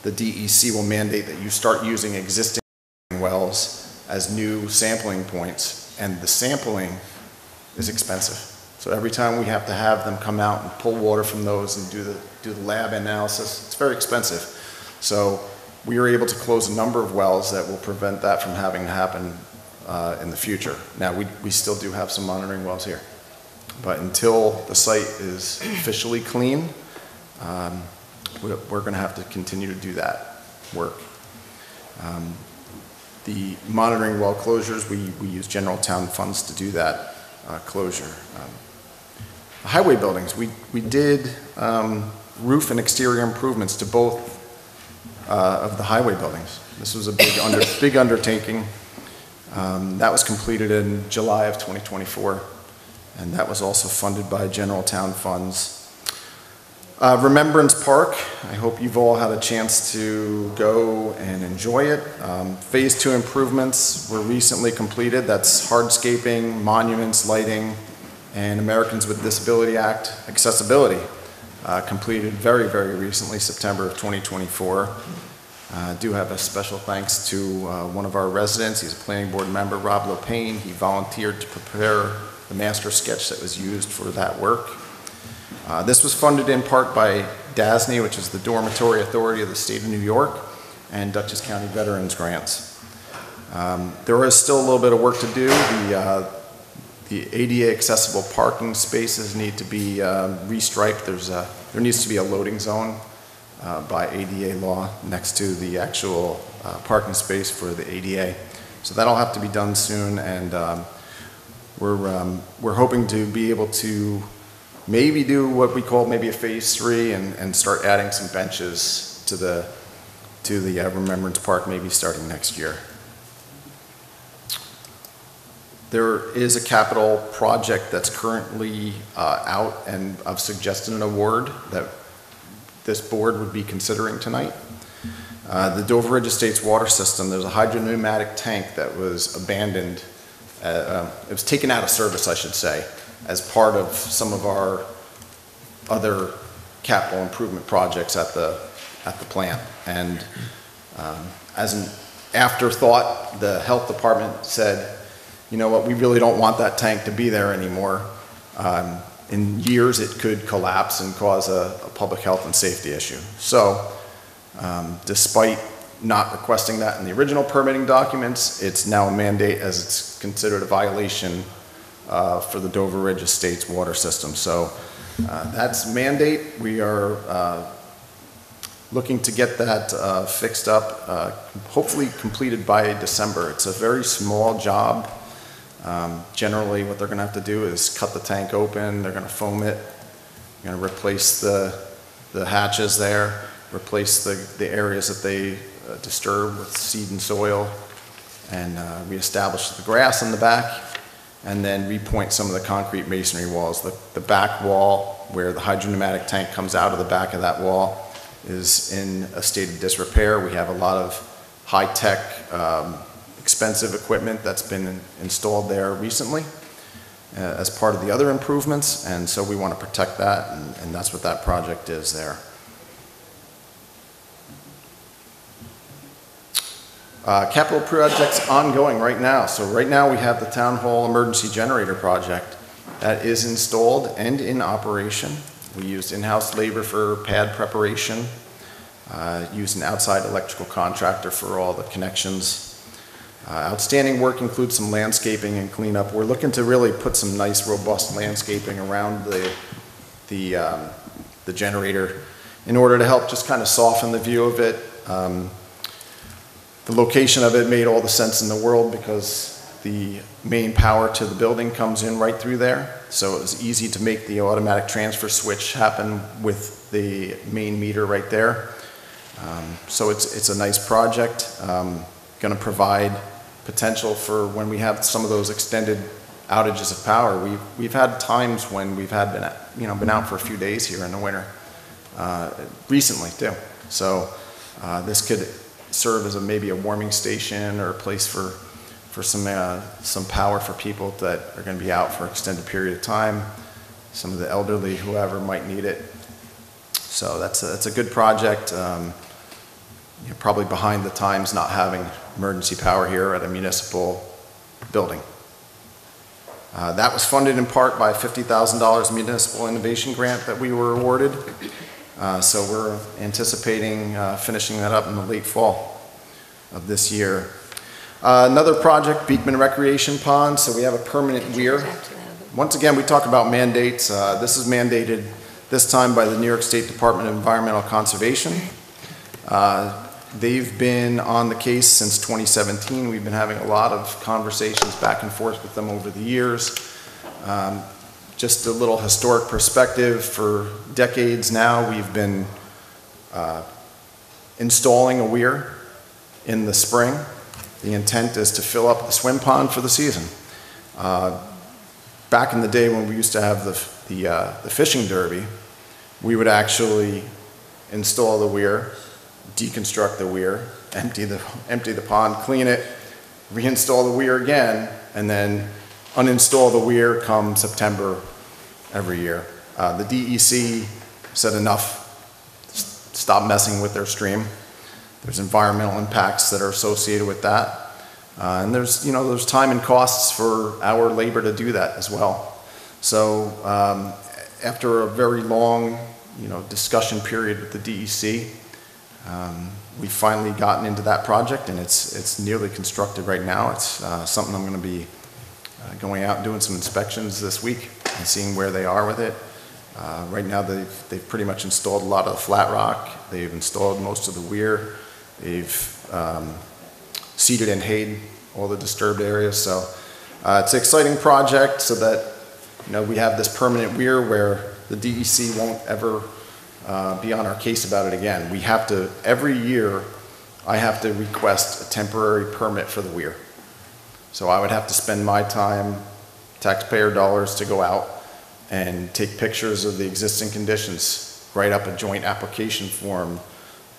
the DEC will mandate that you start using existing wells as new sampling points, and the sampling is expensive. So every time we have to have them come out and pull water from those and do the lab analysis, it's very expensive. So we were able to close a number of wells that will prevent that from having to happen in the future. Now, we still do have some monitoring wells here, but until the site is officially clean, we're going to have to continue to do that work. The monitoring well closures, we use general town funds to do that closure. Highway buildings, we did roof and exterior improvements to both of the highway buildings. This was a big undertaking. That was completed in July of 2024, and that was also funded by general town funds. Remembrance Park, I hope you've all had a chance to go and enjoy it. Phase 2 improvements were recently completed. That's hardscaping, monuments, lighting, and Americans with Disability Act accessibility, completed very recently, September of 2024. I do have a special thanks to one of our residents. He's a planning board member, Rob Lopane. He volunteered to prepare the master sketch that was used for that work. This was funded in part by DASNY, which is the Dormitory Authority of the State of New York, and Dutchess County Veterans Grants. There is still a little bit of work to do. The ADA accessible parking spaces need to be restriped. There needs to be a loading zone by ADA law next to the actual parking space for the ADA. So that'll have to be done soon, and we're hoping to be able to maybe do what we call maybe a phase 3 and start adding some benches to the Remembrance Park maybe starting next year. There is a capital project that's currently out, and I've suggested an award that this board would be considering tonight. The Dover Ridge Estates water system, there's a hydropneumatic tank that was abandoned. It was taken out of service, I should say, as part of some of our other capital improvement projects at the plant. And as an afterthought, the health department said, you know what, we really don't want that tank to be there anymore. In years, it could collapse and cause a public health and safety issue. So, despite not requesting that in the original permitting documents, it's now a mandate as it's considered a violation for the Dover Ridge Estates water system. So, that's mandate. We are looking to get that fixed up, hopefully completed by December. It's a very small job. Generally, what they're going to have to do is cut the tank open. They're going to foam it. They're going to replace the hatches there, replace the areas that they disturb with seed and soil, and reestablish the grass in the back. and then repoint some of the concrete masonry walls. The back wall, where the hydropneumatic tank comes out of the back of that wall, is in a state of disrepair. We have a lot of high-tech, expensive equipment that's been installed there recently as part of the other improvements, and so we want to protect that, and that's what that project is there. Capital projects ongoing right now. So right now we have the Town Hall Emergency Generator Project that is installed and in operation. We used in-house labor for pad preparation, used an outside electrical contractor for all the connections. Outstanding work includes some landscaping and cleanup. We're looking to really put some nice, robust landscaping around the generator in order to help just kind of soften the view of it. The location of it made all the sense in the world because the main power to the building comes in right through there. So it was easy to make the automatic transfer switch happen with the main meter right there. So it's a nice project. Going to provide potential for when we have some of those extended outages of power. We've had times when we've had been out for a few days here in the winter, recently too. So this could serve as maybe a warming station or a place for some power for people that are going to be out for an extended period of time. Some of the elderly, whoever might need it. So that's a good project. You're probably behind the times not having emergency power here at a municipal building. That was funded in part by a $50,000 municipal innovation grant that we were awarded. So we're anticipating finishing that up in the late fall of this year. Another project, Beekman Recreation Pond. So we have a permanent weir. Once again, we talk about mandates. This is mandated this time by the New York State Department of Environmental Conservation. They've been on the case since 2017. We've been having a lot of conversations back and forth with them over the years. Just a little historic perspective, for decades now we've been installing a weir in the spring. The intent is to fill up the swim pond for the season. Back in the day when we used to have the fishing derby, we would actually install the weir, deconstruct the weir, empty the pond, clean it, reinstall the weir again, and then uninstall the weir come September every year. The DEC said enough, stop messing with their stream. There's environmental impacts that are associated with that. And there's time and costs for our labor to do that as well. So after a very long discussion period with the DEC, we've finally gotten into that project, and it's nearly constructed right now. It's something I'm going to be going out and doing some inspections this week and seeing where they are with it. Right now they've pretty much installed a lot of the flat rock. They've installed most of the weir. They've seeded and hayed all the disturbed areas. So it's an exciting project, so that we have this permanent weir where the DEC won't ever be on our case about it again. We have to, every year, I have to request a temporary permit for the weir. So I would have to spend my time, taxpayer dollars, to go out and take pictures of the existing conditions, write up a joint application form,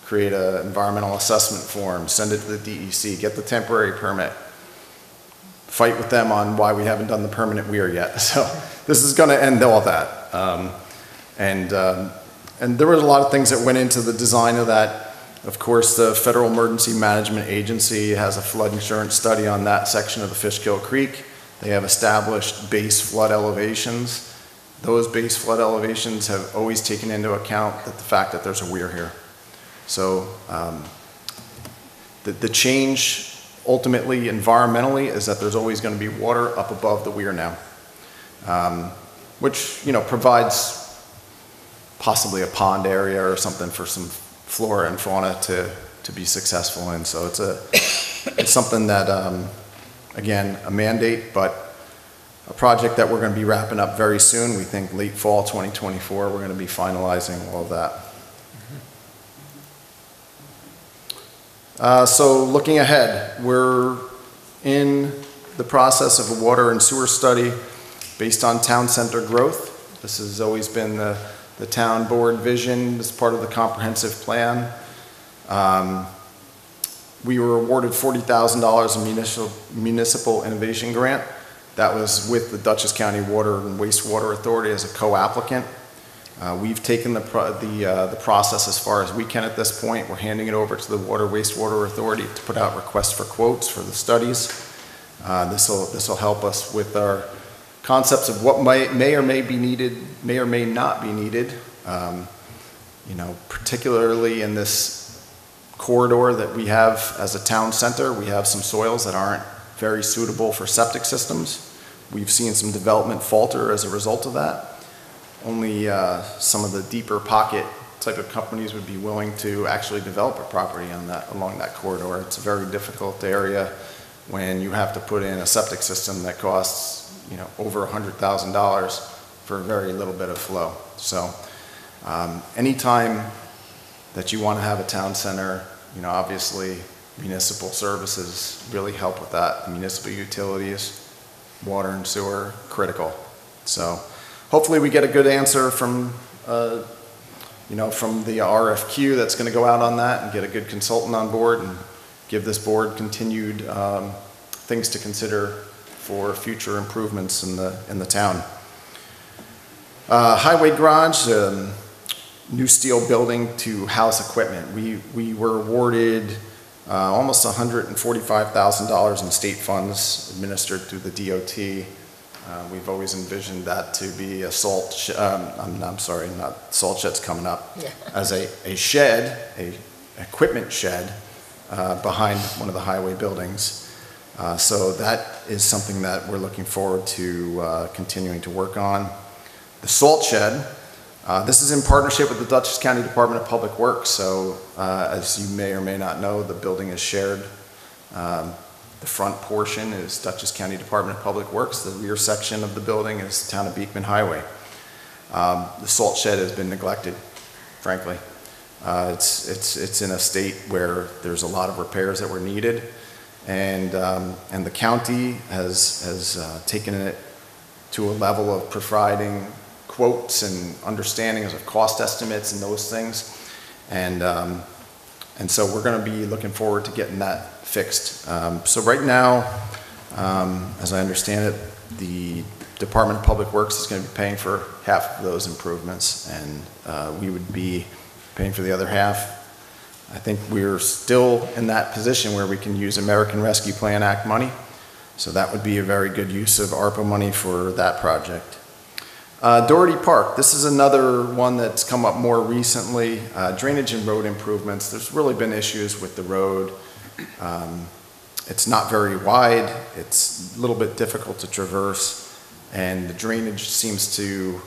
create an environmental assessment form, send it to the DEC, get the temporary permit, fight with them on why we haven't done the permanent weir yet. So this is going to end all that. And there were a lot of things that went into the design of that. Of course, the Federal Emergency Management Agency has a flood insurance study on that section of the Fishkill Creek. They have established base flood elevations. Those base flood elevations have always taken into account the fact that there's a weir here. So the change ultimately environmentally is that there's always going to be water up above the weir now, which provides possibly a pond area or something for some flora and fauna to be successful in. So it's something that, again, a mandate, but a project that we're going to be wrapping up very soon. We think late fall 2024, we're going to be finalizing all of that. So looking ahead, we're in the process of a water and sewer study based on town center growth. This has always been the town board vision as part of the comprehensive plan. We were awarded $40,000 in municipal innovation grant. That was with the Dutchess County Water and Wastewater Authority as a co-applicant. We've taken the process as far as we can at this point. We're handing it over to the Water Wastewater Authority to put out requests for quotes for the studies. This will help us with our concepts of what may or may be needed, may or may not be needed. You know, particularly in this corridor that we have as a town center, we have some soils that aren't very suitable for septic systems. We've seen some development falter as a result of that. Only some of the deeper pocket type of companies would be willing to actually develop a property along that corridor. It's a very difficult area when you have to put in a septic system that costs, you know, over $100,000 for a very little bit of flow. So anytime that you want to have a town center, you know, obviously municipal services really help with that. The municipal utilities, water and sewer, critical. So hopefully we get a good answer from, you know, from the RFQ that's going to go out on that and get a good consultant on board and give this board continued things to consider for future improvements in the town. Highway garage, new steel building to house equipment. We were awarded almost $145,000 in state funds administered through the DOT. We've always envisioned that to be a salt shed, I'm sorry, not salt shed's coming up, yeah. As a shed, a equipment shed behind one of the highway buildings. So that is something that we're looking forward to continuing to work on. The salt shed, this is in partnership with the Dutchess County Department of Public Works. So as you may or may not know, the building is shared. The front portion is Dutchess County Department of Public Works. The rear section of the building is the Town of Beekman Highway. The salt shed has been neglected, frankly. It's in a state where there's a lot of repairs that were needed, and the county has taken it to a level of providing quotes and understandings of cost estimates and those things, and so we're going to be looking forward to getting that fixed. So right now, as I understand it, the Department of Public Works is going to be paying for half of those improvements, and we would be paying for the other half. I think we're still in that position where we can use American Rescue Plan Act money, so that would be a very good use of ARPA money for that project. Doherty Park, this is another one that's come up more recently. Drainage and road improvements. There's really been issues with the road. It's not very wide, it's a little bit difficult to traverse, and the drainage seems to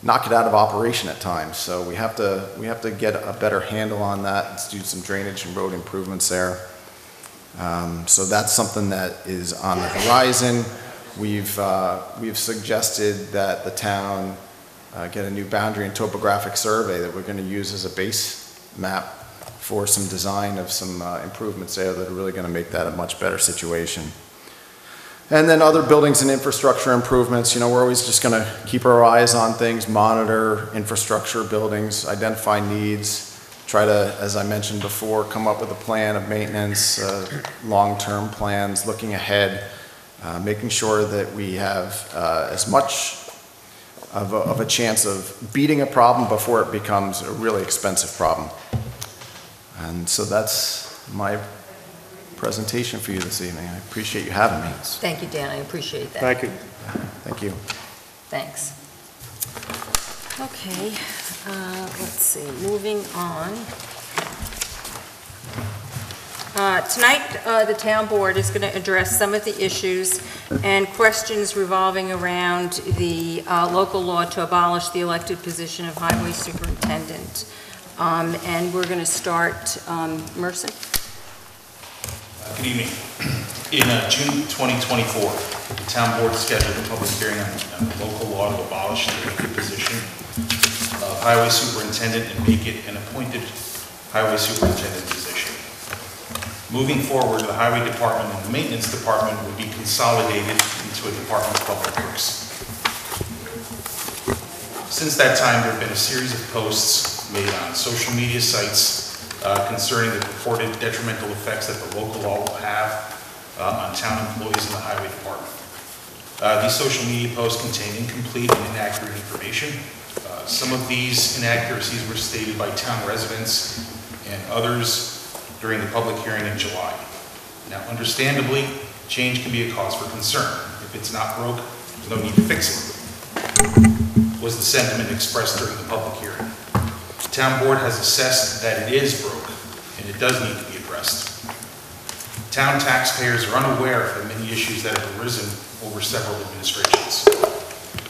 knock it out of operation at times. So we have to get a better handle on that and do some drainage and road improvements there. So that's something that is on the horizon. We've suggested that the town get a new boundary and topographic survey that we're going to use as a base map for some design of some improvements there that are really going to make that a much better situation. And then other buildings and infrastructure improvements, you know, we're always just going to keep our eyes on things, monitor infrastructure buildings, identify needs, try to, as I mentioned before, come up with a plan of maintenance, long-term plans, looking ahead, making sure that we have as much of a chance of beating a problem before it becomes a really expensive problem. And so that's my presentation for you this evening. I appreciate you having me. Thank you, Dan. I appreciate that. Thank you. Thank you. Thanks. Okay, let's see, moving on. Tonight, the town board is going to address some of the issues and questions revolving around the local law to abolish the elected position of highway superintendent. And we're going to start, Mercer. Good evening. In June 2024, the town board scheduled a public hearing on the local law to abolish the elected position of highway superintendent and make it an appointed highway superintendent position. Moving forward, the Highway Department and the Maintenance Department would be consolidated into a Department of Public Works. Since that time, there have been a series of posts made on social media sites concerning the purported detrimental effects that the local law will have on town employees in the Highway Department. These social media posts contain incomplete and inaccurate information. Some of these inaccuracies were stated by town residents and others during the public hearing in July. Now, understandably, change can be a cause for concern. If it's not broke, there's no need to fix it, was the sentiment expressed during the public hearing. The town board has assessed that it is broke, and it does need to be addressed. Town taxpayers are unaware of the many issues that have arisen over several administrations.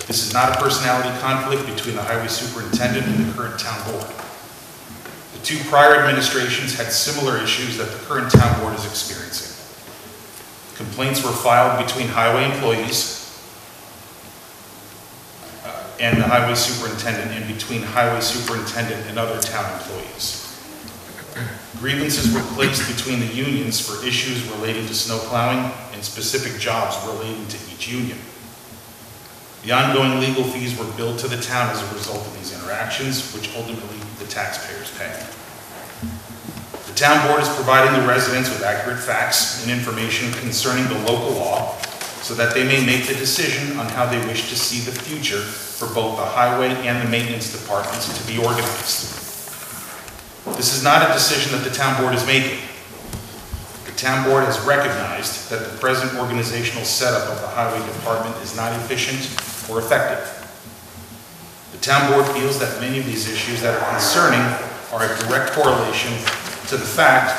This is not a personality conflict between the highway superintendent and the current town board. The two prior administrations had similar issues that the current town board is experiencing. Complaints were filed between highway employees and the highway superintendent, and between highway superintendent and other town employees. Grievances were placed between the unions for issues relating to snow plowing and specific jobs relating to each union. The ongoing legal fees were billed to the town as a result of these interactions, which ultimately the taxpayers pay. The town board is providing the residents with accurate facts and information concerning the local law so that they may make the decision on how they wish to see the future for both the highway and the maintenance departments to be organized. This is not a decision that the town board is making. The town board has recognized that the present organizational setup of the highway department is not efficient or effective. The town board feels that many of these issues that are concerning are a direct correlation to the fact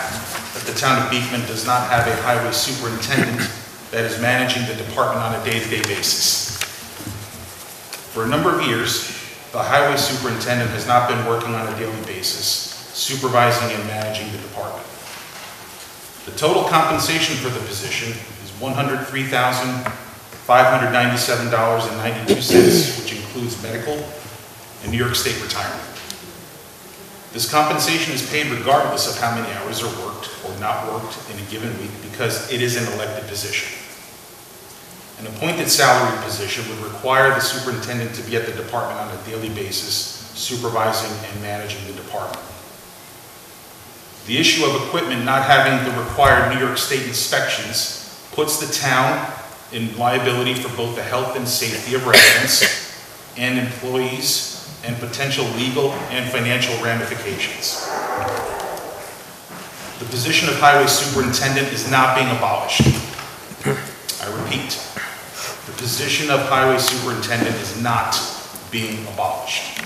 that the town of Beekman does not have a highway superintendent that is managing the department on a day-to-day basis. For a number of years, the highway superintendent has not been working on a daily basis, supervising and managing the department. The total compensation for the position is $103,597.92, which includes medical and New York State retirement. This compensation is paid regardless of how many hours are worked or not worked in a given week because it is an elected position. An appointed salary position would require the superintendent to be at the department on a daily basis, supervising and managing the department. The issue of equipment not having the required New York State inspections puts the town in liability for both the health and safety of residents and employees and potential legal and financial ramifications. The position of highway superintendent is not being abolished. I repeat, the position of highway superintendent is not being abolished.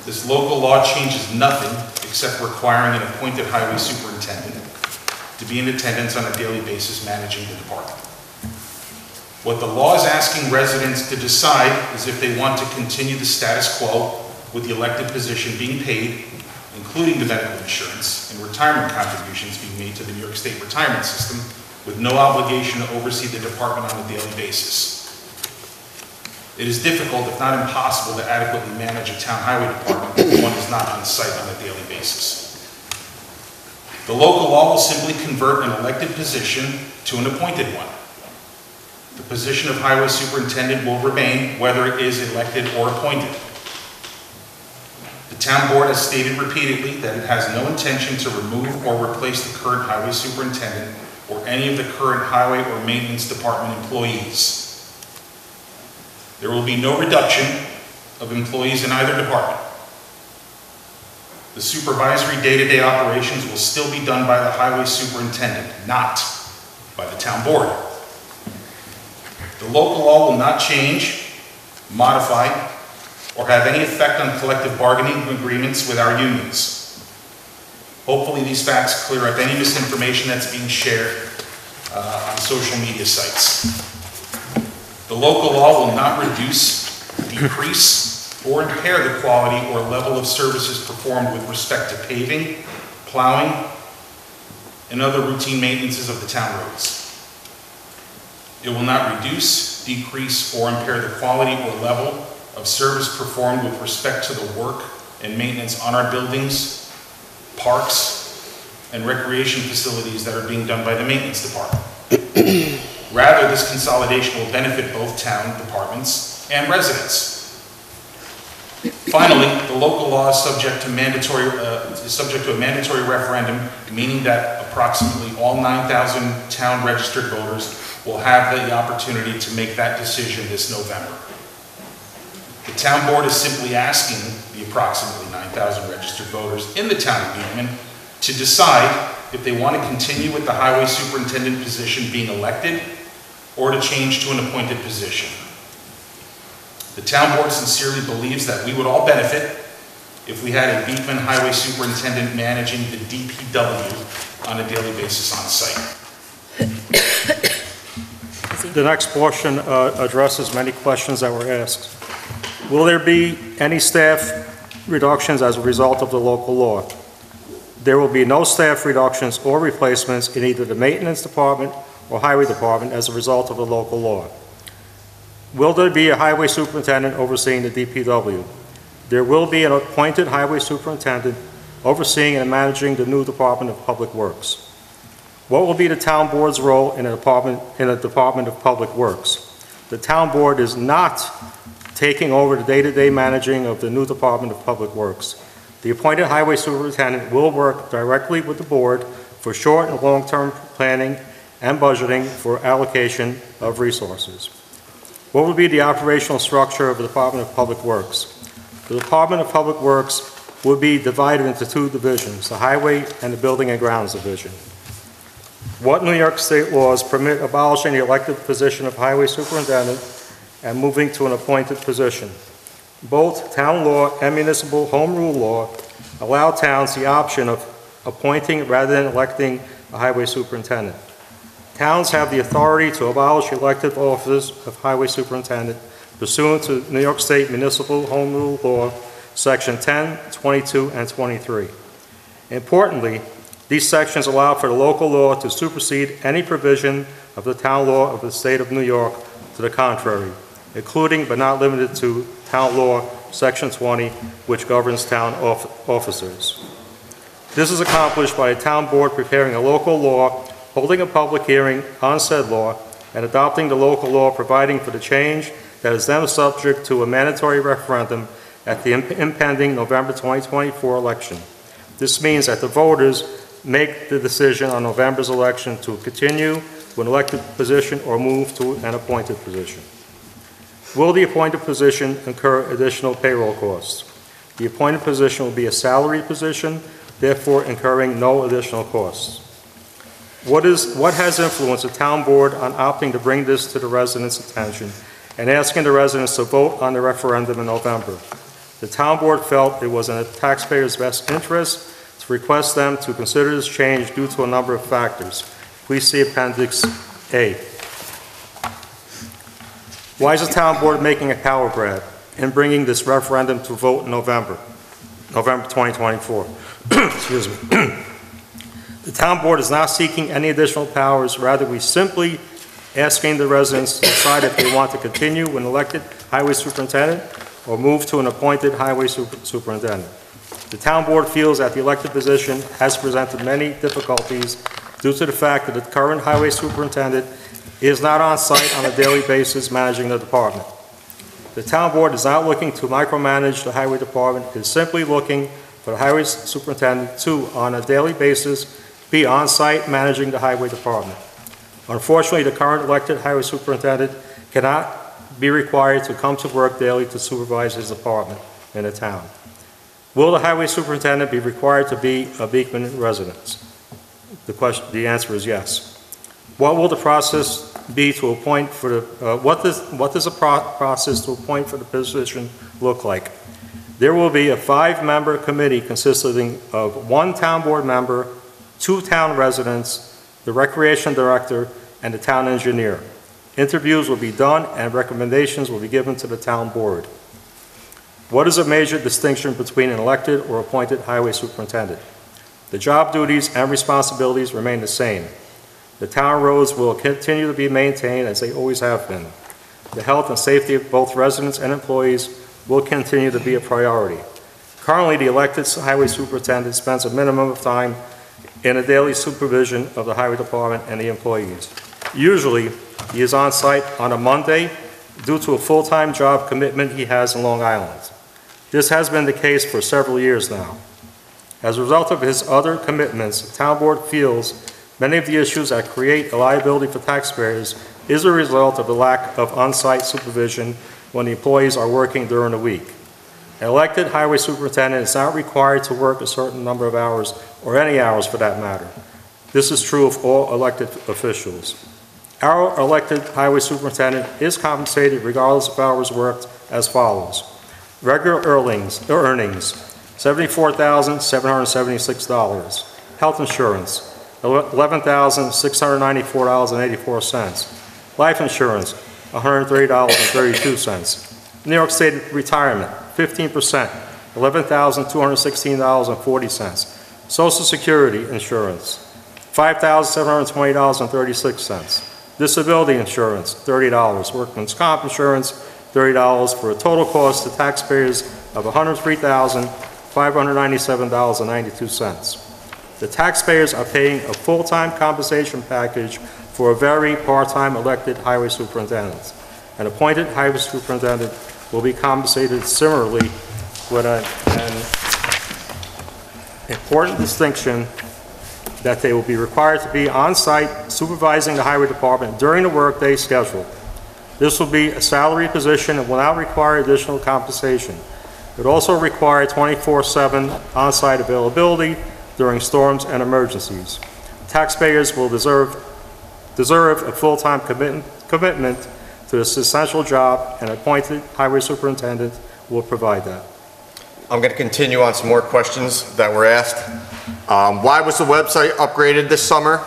This local law changes nothing except requiring an appointed highway superintendent to be in attendance on a daily basis managing the department. What the law is asking residents to decide is if they want to continue the status quo with the elected position being paid, including the medical insurance and retirement contributions being made to the New York State retirement system, with no obligation to oversee the department on a daily basis. It is difficult, if not impossible, to adequately manage a town highway department if one is not on site on a daily basis. The local law will simply convert an elected position to an appointed one. The position of highway superintendent will remain whether it is elected or appointed. The town board has stated repeatedly that it has no intention to remove or replace the current highway superintendent or any of the current highway or maintenance department employees. There will be no reduction of employees in either department. The supervisory day-to-day operations will still be done by the highway superintendent, not by the town board. The local law will not change, modify, or have any effect on collective bargaining agreements with our unions. Hopefully these facts clear up any misinformation that's being shared on social media sites. The local law will not reduce, decrease, or impair the quality or level of services performed with respect to paving, plowing, and other routine maintenances of the town roads. It will not reduce, decrease, or impair the quality or level of service performed with respect to the work and maintenance on our buildings, parks, and recreation facilities that are being done by the maintenance department. Rather, this consolidation will benefit both town departments and residents. Finally, the local law is subject to a mandatory referendum, meaning that approximately all 9,000 town registered voters will have the opportunity to make that decision this November. The town board is simply asking the approximately 9,000 registered voters in the town of Beekman to decide if they want to continue with the highway superintendent position being elected or to change to an appointed position. The town board sincerely believes that we would all benefit if we had a Beekman highway superintendent managing the DPW on a daily basis on site. The next portion addresses many questions that were asked. Will there be any staff reductions as a result of the local law? There will be no staff reductions or replacements in either the maintenance department or highway department as a result of the local law. Will there be a highway superintendent overseeing the DPW? There will be an appointed highway superintendent overseeing and managing the new Department of Public Works. What will be the town board's role in the Department of Public Works? The town board is not taking over the day-to-day managing of the new Department of Public Works. The appointed highway superintendent will work directly with the board for short and long-term planning and budgeting for allocation of resources. What will be the operational structure of the Department of Public Works? The Department of Public Works will be divided into two divisions, the Highway and the Building and Grounds Division. What New York State laws permit abolishing the elected position of highway superintendent and moving to an appointed position? Both town law and municipal home rule law allow towns the option of appointing rather than electing a highway superintendent. Towns have the authority to abolish elected offices of highway superintendent pursuant to New York State Municipal Home Rule Law, Section 10, 22, and 23. Importantly, these sections allow for the local law to supersede any provision of the town law of the state of New York to the contrary, including but not limited to Town Law, Section 20, which governs town officers. This is accomplished by a town board preparing a local law, holding a public hearing on said law, and adopting the local law providing for the change that is then subject to a mandatory referendum at the impending November 2024 election. This means that the voters make the decision on November's election to continue to an elected position or move to an appointed position. Will the appointed position incur additional payroll costs? The appointed position will be a salary position, therefore incurring no additional costs. What has influenced the town board on opting to bring this to the residents' attention and asking the residents to vote on the referendum in November? The town board felt it was in the taxpayers' best interest to request them to consider this change due to a number of factors. Please see Appendix A. Why is the town board making a power grab in bringing this referendum to vote in November 2024? Excuse me. The town board is not seeking any additional powers. Rather, we simply asking the residents to decide if they want to continue with an elected highway superintendent or move to an appointed highway superintendent. The town board feels that the elected position has presented many difficulties due to the fact that the current highway superintendent is not on site on a daily basis managing the department. The town board is not looking to micromanage the highway department. It is simply looking for the highway superintendent to, on a daily basis, be on site managing the highway department. Unfortunately, the current elected highway superintendent cannot be required to come to work daily to supervise his department in the town. Will the highway superintendent be required to be a Beekman resident? The answer is yes. What will the process be to appoint for the, what does the process to appoint for the position look like? There will be a 5-member committee consisting of 1 town board member, 2 town residents, the recreation director, and the town engineer. Interviews will be done and recommendations will be given to the town board. What is a major distinction between an elected or appointed highway superintendent? The job duties and responsibilities remain the same. The town roads will continue to be maintained as they always have been. The health and safety of both residents and employees will continue to be a priority. Currently, the elected highway superintendent spends a minimum of time in the daily supervision of the highway department and the employees. Usually, he is on site on a Monday due to a full-time job commitment he has in Long Island. This has been the case for several years now. As a result of his other commitments, the town board feels many of the issues that create a liability for taxpayers is a result of the lack of on-site supervision when the employees are working during the week. An elected highway superintendent is not required to work a certain number of hours, or any hours for that matter. This is true of all elected officials. Our elected highway superintendent is compensated regardless of hours worked as follows. Regular earnings, $74,776. Health insurance, $11,694.84. Life insurance, $130.32. New York State retirement, 15%, $11,216.40. Social Security insurance, $5,720.36. Disability insurance, $30. Workman's comp insurance, $30, for a total cost to taxpayers of $103,597.92. The taxpayers are paying a full-time compensation package for a very part-time elected highway superintendent. An appointed highway superintendent will be compensated similarly, with an important distinction that they will be required to be on-site supervising the highway department during the workday schedule. This will be a salary position and will not require additional compensation. It will also require 24/7 on-site availability during storms and emergencies. Taxpayers will deserve a full-time commitment to this essential job, and an appointed highway superintendent will provide that. I'm going to continue on some more questions that were asked. Why was the website upgraded this summer?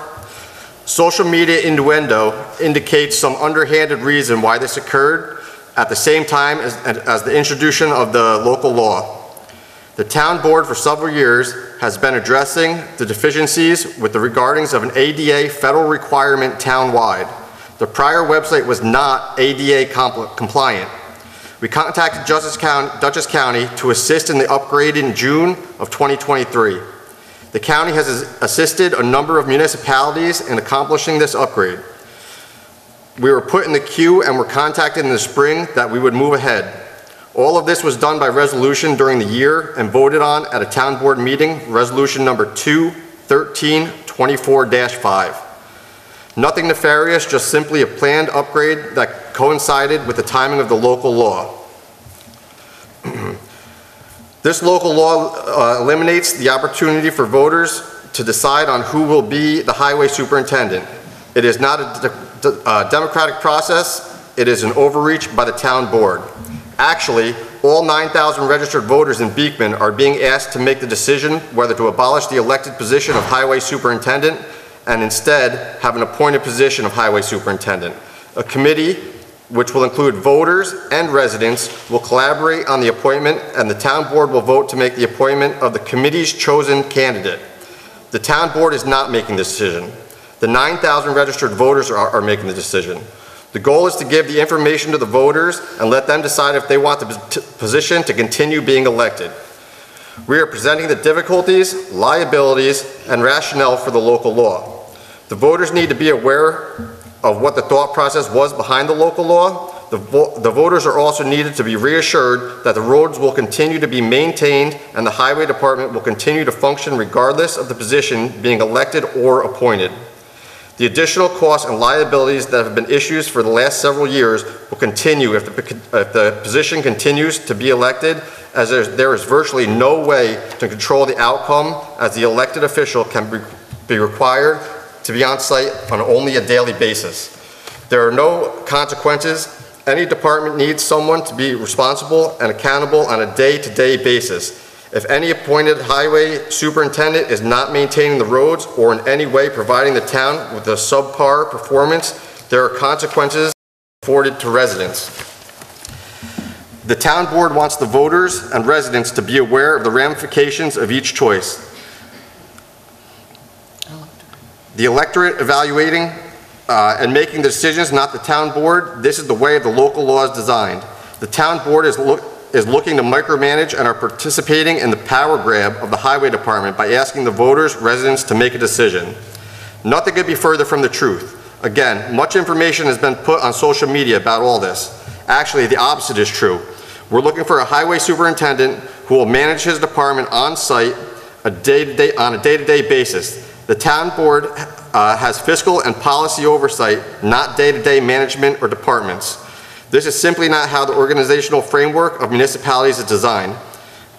Social media innuendo indicates some underhanded reason why this occurred at the same time as the introduction of the local law. The town board for several years has been addressing the deficiencies with the regardings of an ADA federal requirement townwide. The prior website was not ADA compliant. We contacted Dutchess County to assist in the upgrade in June of 2023. The county has assisted a number of municipalities in accomplishing this upgrade. We were put in the queue and were contacted in the spring that we would move ahead. All of this was done by resolution during the year and voted on at a town board meeting, resolution number 2/1324-5. Nothing nefarious, just simply a planned upgrade that coincided with the timing of the local law. This local law eliminates the opportunity for voters to decide on who will be the highway superintendent. It is not a democratic process, it is an overreach by the town board. Actually, all 9,000 registered voters in Beekman are being asked to make the decision whether to abolish the elected position of highway superintendent and instead have an appointed position of highway superintendent. A committee, which will include voters and residents, will collaborate on the appointment, and the town board will vote to make the appointment of the committee's chosen candidate. The town board is not making the decision. The 9,000 registered voters are making the decision. The goal is to give the information to the voters and let them decide if they want the position to continue being elected. We are presenting the difficulties, liabilities, and rationale for the local law. The voters need to be aware of what the thought process was behind the local law. The voters are also needed to be reassured that the roads will continue to be maintained and the highway department will continue to function regardless of the position being elected or appointed. The additional costs and liabilities that have been issues for the last several years will continue if the position continues to be elected, as there is virtually no way to control the outcome, as the elected official can be required to be on site on only a daily basis. There are no consequences. Any department needs someone to be responsible and accountable on a day-to-day basis. If any appointed highway superintendent is not maintaining the roads or in any way providing the town with a subpar performance, there are consequences afforded to residents. The town board wants the voters and residents to be aware of the ramifications of each choice. The electorate evaluating and making the decisions, not the town board. This is the way the local law is designed. The town board is is looking to micromanage and are participating in the power grab of the highway department by asking the voters, residents to make a decision. Nothing could be further from the truth. Again, much information has been put on social media about all this. Actually, the opposite is true. We're looking for a highway superintendent who will manage his department on site on a day-to-day basis. The town board has fiscal and policy oversight, not day-to-day management or departments. This is simply not how the organizational framework of municipalities is designed.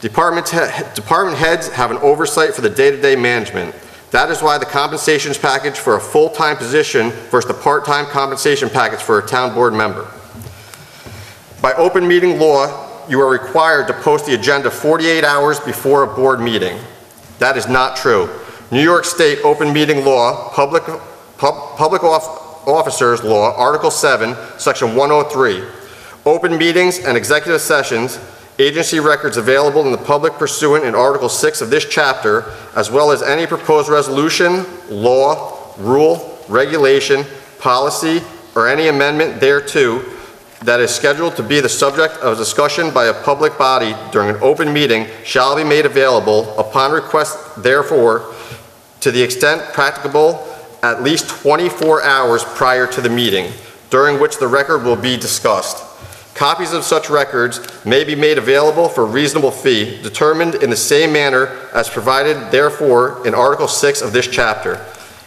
Department heads have an oversight for the day-to-day management. That is why the compensations package for a full-time position versus the part-time compensation package for a town board member. By open meeting law, you are required to post the agenda 48 hours before a board meeting. That is not true. New York State open meeting law, public officers law, Article 7, Section 103. Open meetings and executive sessions, agency records available in the public pursuant in Article 6 of this chapter, as well as any proposed resolution, law, rule, regulation, policy, or any amendment thereto that is scheduled to be the subject of discussion by a public body during an open meeting shall be made available upon request therefore to the extent practicable at least 24 hours prior to the meeting, during which the record will be discussed. Copies of such records may be made available for a reasonable fee, determined in the same manner as provided therefore in Article 6 of this chapter.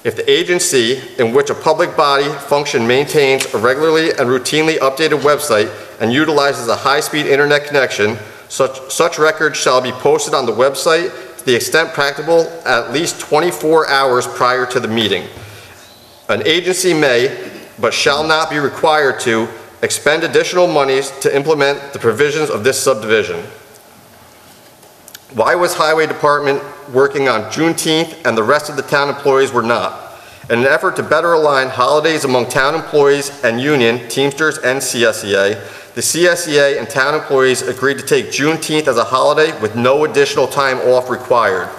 If the agency in which a public body function maintains a regularly and routinely updated website and utilizes a high-speed internet connection, such records shall be posted on the website to the extent practicable at least 24 hours prior to the meeting. An agency may, but shall not be required to, expend additional monies to implement the provisions of this subdivision. Why was Highway Department working on Juneteenth and the rest of the town employees were not? In an effort to better align holidays among town employees and union, Teamsters and CSEA, the CSEA and town employees agreed to take Juneteenth as a holiday with no additional time off required.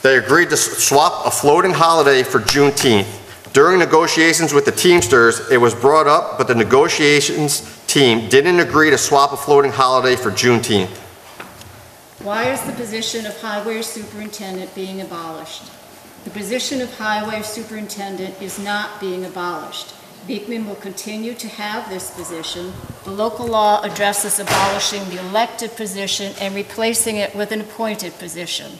They agreed to swap a floating holiday for Juneteenth. During negotiations with the Teamsters, it was brought up, but the negotiations team didn't agree to swap a floating holiday for Juneteenth. Why is the position of highway superintendent being abolished? The position of highway superintendent is not being abolished. Beekman will continue to have this position. The local law addresses abolishing the elected position and replacing it with an appointed position.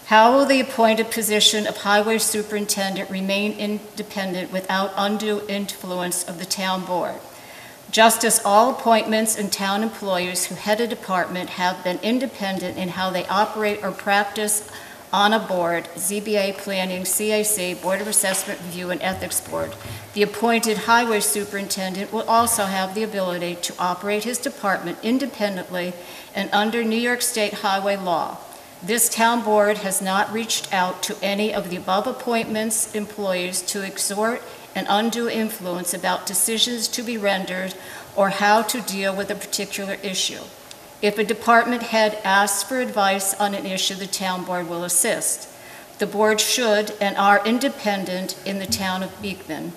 How will the appointed position of highway superintendent remain independent without undue influence of the town board? Just as all appointments and town employees who head a department have been independent in how they operate or practice on a board, ZBA, Planning, CAC, Board of Assessment Review, and Ethics Board, the appointed highway superintendent will also have the ability to operate his department independently and under New York State highway law. This town board has not reached out to any of the above appointments employees to exert an undue influence about decisions to be rendered or how to deal with a particular issue. If a department head asks for advice on an issue, the town board will assist. The board should and are independent in the town of Beekman.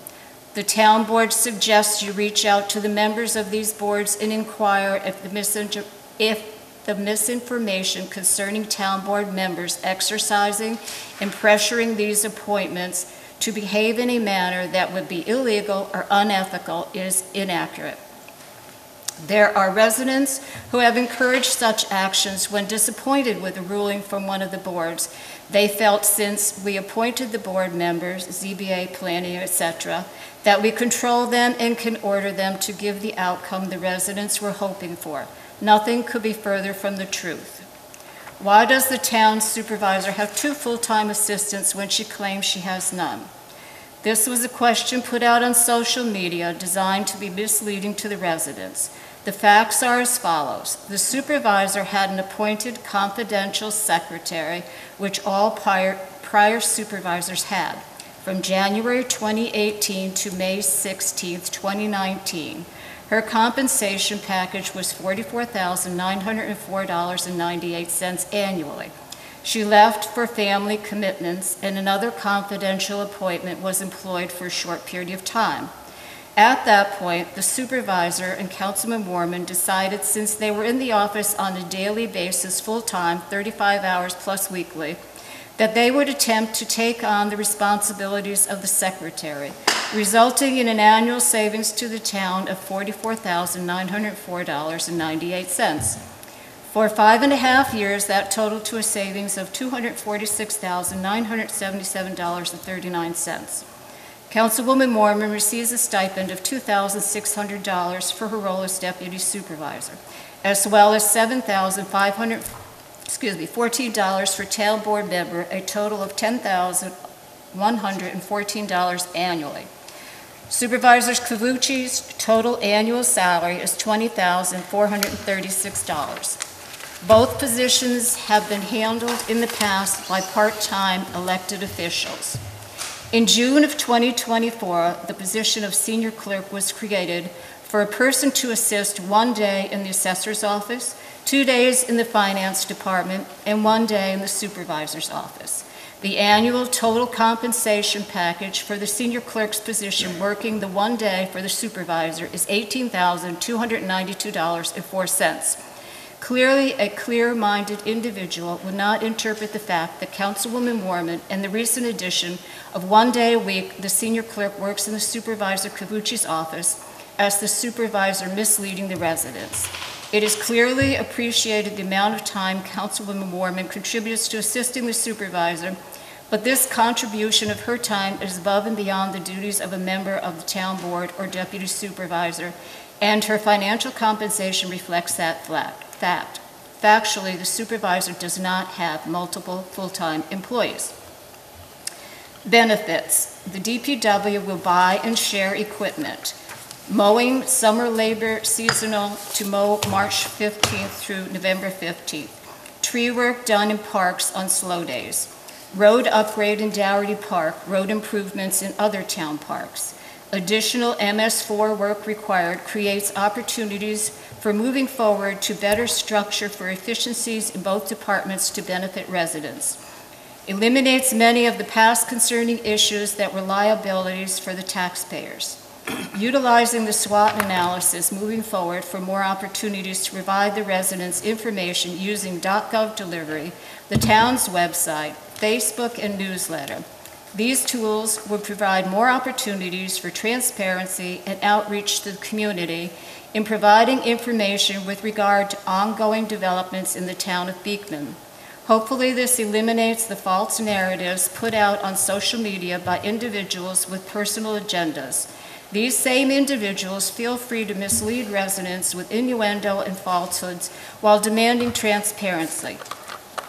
The town board suggests you reach out to the members of these boards and inquire if the misinformation concerning town board members exercising and pressuring these appointments to behave in a manner that would be illegal or unethical is inaccurate. There are residents who have encouraged such actions when disappointed with a ruling from one of the boards. They felt since we appointed the board members, ZBA, Planning, etc., that we control them and can order them to give the outcome the residents were hoping for. Nothing could be further from the truth. Why does the town supervisor have 2 full-time assistants when she claims she has none? This was a question put out on social media designed to be misleading to the residents. The facts are as follows. The supervisor had an appointed confidential secretary, which all prior supervisors had, from January 2018 to May 16, 2019. Her compensation package was $44,904.98 annually. She left for family commitments, and another confidential appointment was employed for a short period of time. At that point, the supervisor and Councilman Moorman decided, since they were in the office on a daily basis, full-time, 35 hours plus weekly, that they would attempt to take on the responsibilities of the secretary, resulting in an annual savings to the town of $44,904.98. For 5.5 years, that totaled to a savings of $246,977.39. Councilwoman Moorman receives a stipend of $2,600 for her role as deputy supervisor, as well as $14 for town board member, a total of $10,114 annually. Supervisor Cavucci's total annual salary is $20,436. Both positions have been handled in the past by part-time elected officials. In June of 2024, the position of senior clerk was created for a person to assist 1 day in the assessor's office, 2 days in the finance department, and 1 day in the supervisor's office. The annual total compensation package for the senior clerk's position working the 1 day for the supervisor is $18,292.04. Clearly, a clear-minded individual would not interpret the fact that Councilwoman Moorman and the recent addition of 1 day a week the senior clerk works in the Supervisor Cavucci's office as the supervisor misleading the residents. It is clearly appreciated the amount of time Councilwoman Moorman contributes to assisting the supervisor, but this contribution of her time is above and beyond the duties of a member of the town board or deputy supervisor, and her financial compensation reflects that fact. Factually, the supervisor does not have multiple full-time employees. Benefits. The DPW will buy and share equipment. Mowing, summer labor, seasonal, to mow March 15th through November 15th. Tree work done in parks on slow days. Road upgrade in Dougherty Park, road improvements in other town parks. Additional MS4 work required creates opportunities for moving forward to better structure for efficiencies in both departments to benefit residents. Eliminates many of the past concerning issues that were liabilities for the taxpayers. Utilizing the SWOT analysis moving forward for more opportunities to provide the residents information using .gov delivery, the town's website, Facebook, and newsletter. These tools will provide more opportunities for transparency and outreach to the community in providing information with regard to ongoing developments in the town of Beekman. Hopefully, this eliminates the false narratives put out on social media by individuals with personal agendas. These same individuals feel free to mislead residents with innuendo and falsehoods while demanding transparency.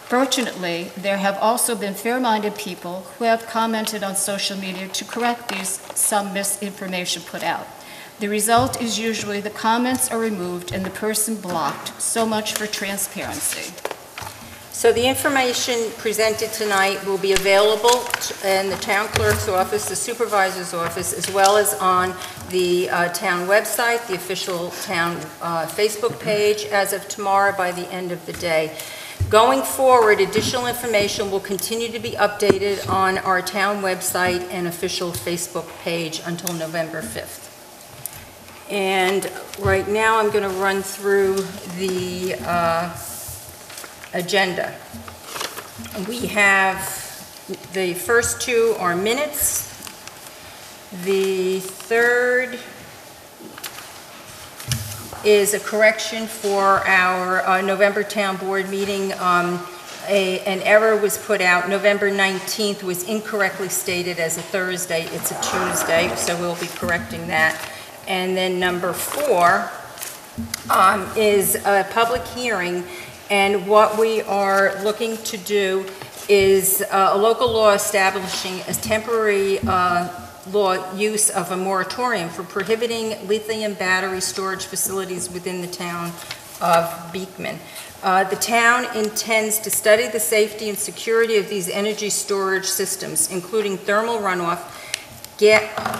Fortunately, there have also been fair-minded people who have commented on social media to correct some misinformation put out. The result is usually the comments are removed and the person blocked. So much for transparency. So the information presented tonight will be available in the town clerk's office, the supervisor's office, as well as on the town website, the official town Facebook page, as of tomorrow by the end of the day. Going forward, additional information will continue to be updated on our town website and official Facebook page until November 5th. And right now, I'm going to run through the agenda. We have, the first two are minutes. The third is a correction for our November town board meeting. An error was put out. November 19th was incorrectly stated as a Thursday. It's a Tuesday, so we'll be correcting that. And then number 4 is a public hearing, and what we are looking to do is a local law establishing a temporary law use of a moratorium for prohibiting lithium battery storage facilities within the town of Beekman. The town intends to study the safety and security of these energy storage systems, including thermal runoff,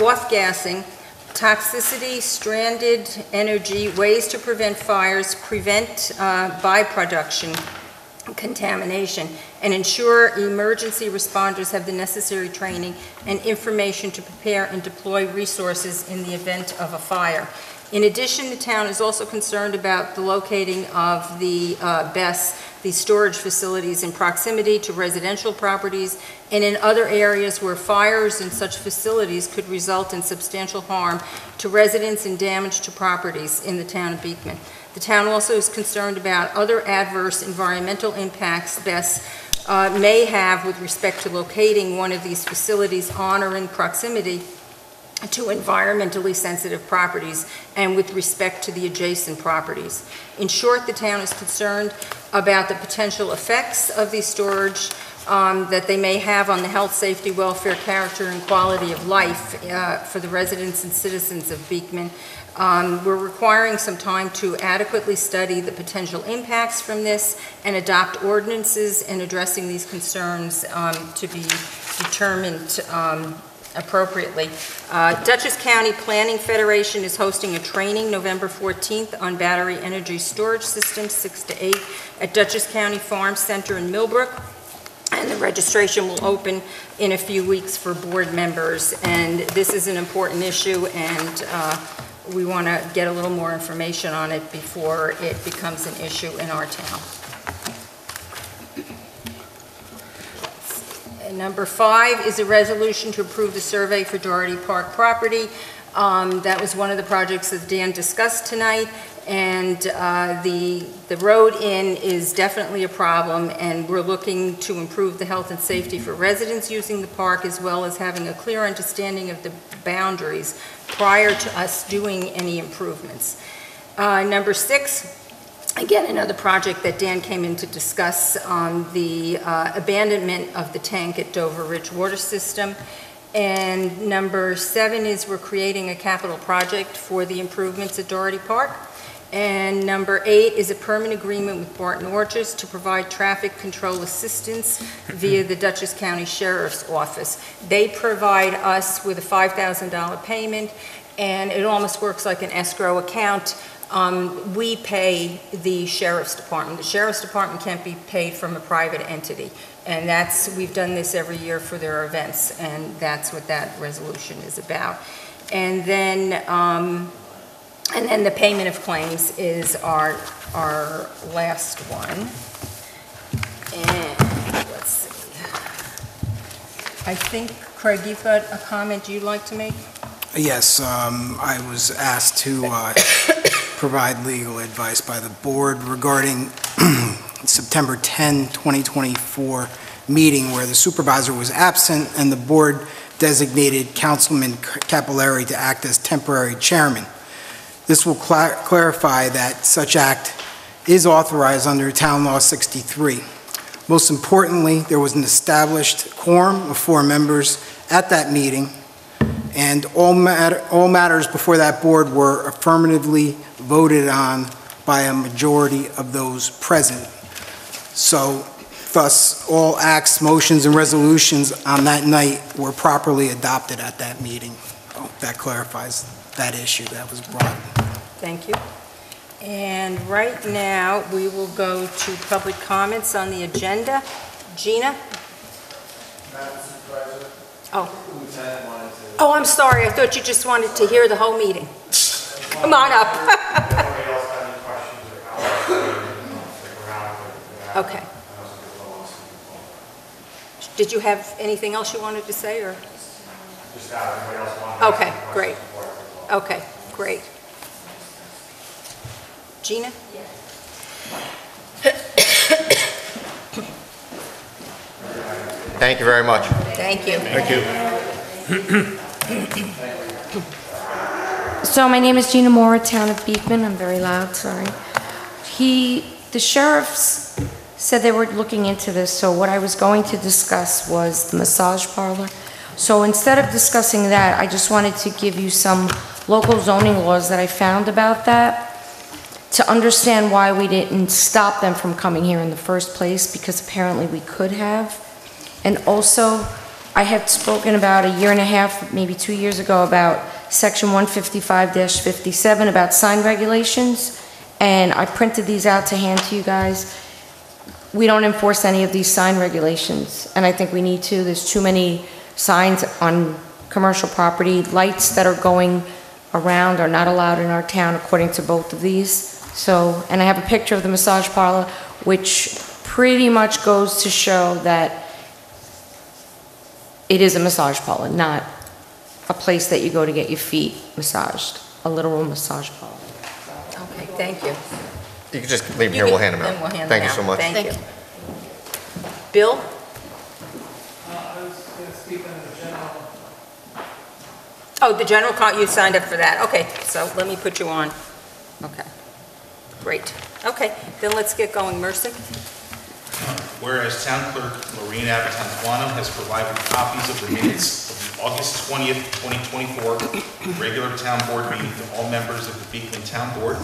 off-gassing, toxicity, stranded energy, ways to prevent fires, prevent byproduction, contamination, and ensure emergency responders have the necessary training and information to prepare and deploy resources in the event of a fire. In addition, the town is also concerned about the locating of the BESS, the storage facilities in proximity to residential properties and in other areas where fires in such facilities could result in substantial harm to residents and damage to properties in the town of Beekman. The town also is concerned about other adverse environmental impacts BESS may have with respect to locating one of these facilities on or in proximity to environmentally sensitive properties and with respect to the adjacent properties. In short, the town is concerned about the potential effects of these storage that they may have on the health, safety, welfare, character, and quality of life for the residents and citizens of Beekman. We're requiring some time to adequately study the potential impacts from this and adopt ordinances in addressing these concerns to be determined appropriately. Dutchess County Planning Federation is hosting a training November 14th on battery energy storage systems 6 to 8 at Dutchess County Farm Center in Millbrook, and the registration will open in a few weeks for board members. And this is an important issue, and we want to get a little more information on it before it becomes an issue in our town. Number 5 is a resolution to approve the survey for Doherty Park property. That was one of the projects that Dan discussed tonight, and the road in is definitely a problem, and we're looking to improve the health and safety for residents using the park, as well as having a clear understanding of the boundaries prior to us doing any improvements. Number 6, again, another project that Dan came in to discuss, the abandonment of the tank at Dover Ridge Water System. And number 7 is we're creating a capital project for the improvements at Doherty Park. And number 8 is a permanent agreement with Barton Orchards to provide traffic control assistance via the Dutchess County Sheriff's Office. They provide us with a $5,000 payment, and it almost works like an escrow account. We pay the Sheriff's Department. The Sheriff's Department can't be paid from a private entity. And we've done this every year for their events, and that's what that resolution is about. And then the payment of claims is our last one. And let's see. I think, Craig, you've got a comment you'd like to make? Yes, I was asked to provide legal advice by the board regarding September 10, 2024 meeting where the supervisor was absent and the board designated Councilman Capillari to act as temporary chairman. This will clarify that such act is authorized under Town Law 63. Most importantly, there was an established quorum of 4 members at that meeting, and all matters before that board were affirmatively voted on by a majority of those present. So, thus, all acts, motions, and resolutions on that night were properly adopted at that meeting. Oh, that clarifies that issue that was brought. Thank you. And right now, we will go to public comments on the agenda. Gina? Madam Supervisor? Oh. Lieutenant wanted to... Oh, I'm sorry. I thought you just wanted to hear the whole meeting. Come on up. Okay. Did you have anything else you wanted to say, or? Just that, anybody else want to? Okay, great. Okay, great. Gina? Thank you very much. Thank you. Thank you. So my name is Gina Moore, Town of Beekman. I'm very loud, sorry. The sheriffs said they were looking into this, so what I was going to discuss was the massage parlor. So instead of discussing that, I just wanted to give you some local zoning laws that I found about that to understand why we didn't stop them from coming here in the first place, because apparently we could have. And also, I had spoken about a year and a half, maybe 2 years ago, about Section 155-57 about sign regulations, and I printed these out to hand to you guys. we don't enforce any of these sign regulations, and I think we need to. There's too many signs on commercial property. Lights that are going around are not allowed in our town according to both of these. So, and I have a picture of the massage parlor, which pretty much goes to show that it is a massage parlor, not a place that you go to get your feet massaged, a literal massage parlor. Okay, thank you. You can just leave them here, we'll hand them Then we'll out. hand Thank them you so out. much. Thank you. Bill? I was going to speak on the general. Oh, the general, you signed up for that. Okay, so let me put you on. Okay, great. Okay, then let's get going. Mercy? Whereas Town Clerk Lorraine Avitantuano has provided copies of the minutes of the August 20th, 2024 regular Town Board meeting to all members of the Beekman Town Board.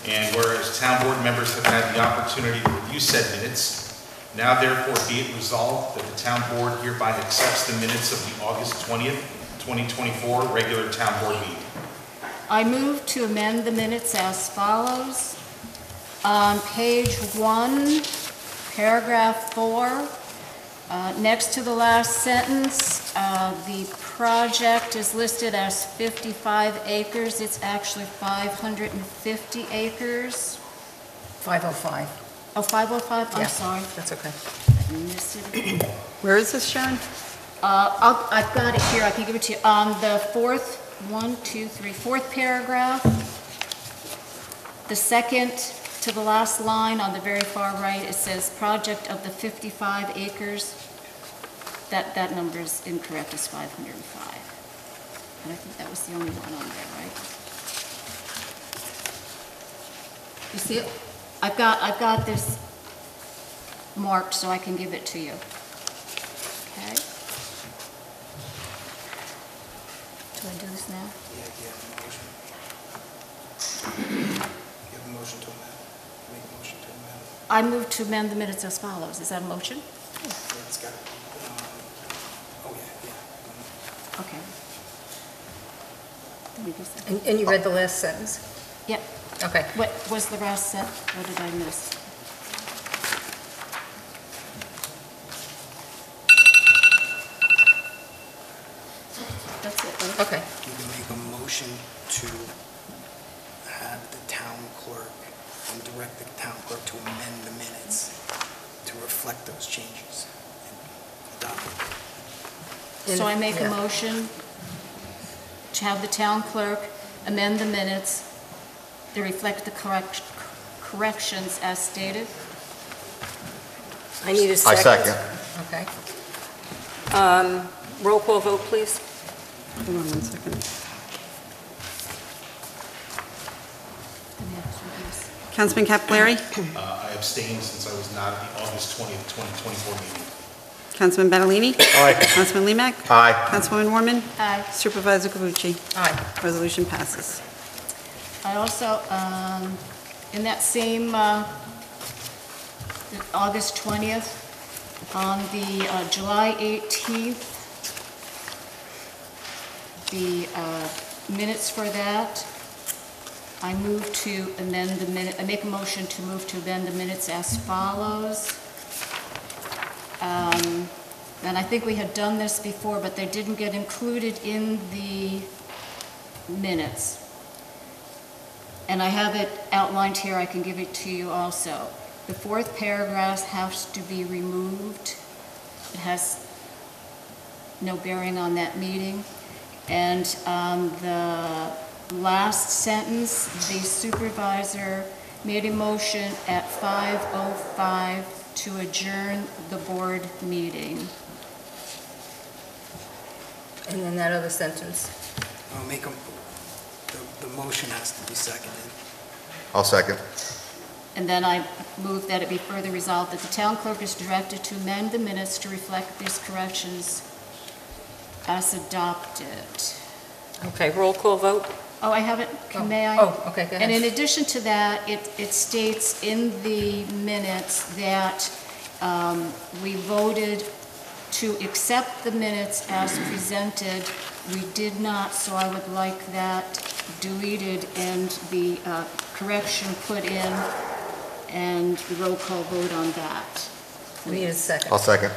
And whereas Town Board members have had the opportunity to review said minutes, now therefore be it resolved that the Town Board hereby accepts the minutes of the August 20th, 2024 regular Town Board meeting. I move to amend the minutes as follows. On page 1, paragraph 4, next to the last sentence, the project is listed as 55 acres. It's actually 550 acres. 505. Oh, 505? I'm Yeah, sorry. that's okay. I missed it. Where is this, Sharon? I've got it here. I can give it to you. On the fourth paragraph, the second to the last line on the very far right, it says project of the 55 acres. That number is incorrect. It's 505. And I think that was the only one on there, right? You see it? I've got this marked so I can give it to you. Okay. Do I do this now? Yeah, you have a motion. You have a motion to amend. Make a motion to amend. I move to amend the minutes as follows. Is that a motion? It's got, oh, yeah. Okay. Let me just- And you read the last sentence? Yep. Okay. What was the last set? What did I miss? That's it, right? Okay. You can make a motion to have the town clerk and direct the town clerk to amend the minutes to reflect those changes and adopt it. So I make a Yeah. motion to have the town clerk amend the minutes to reflect the corrections as stated. I need a I second. second. Okay. Roll call vote, please. Hold on 1 second. Councilman Capillari? I abstained since I was not at the August 20th, 2024 meeting. Councilman Badalini? Aye. Councilman Limak? Aye. Councilwoman Warman? Aye. Supervisor Cavucci? Aye. Resolution passes. I also, in that same, August 20th, on the July 18th, the minutes for that, I move to amend the minute, I make a motion to move to amend the minutes as follows. And I think we had done this before, but they didn't get included in the minutes. And I have it outlined here, I can give it to you also. The fourth paragraph has to be removed. It has no bearing on that meeting. And the last sentence, the supervisor made a motion at 5:05 to adjourn the board meeting. And then that other sentence. I'll make a, the motion has to be seconded. I'll second. And then I move that it be further resolved that the town clerk is directed to amend the minutes to reflect these corrections as adopted. Okay, roll call vote. Oh, I have it, may I? Oh, okay, go ahead. And in addition to that, it states in the minutes that we voted to accept the minutes as presented. We did not, so I would like that deleted and the correction put in and the roll call vote on that. We need a second. I'll second.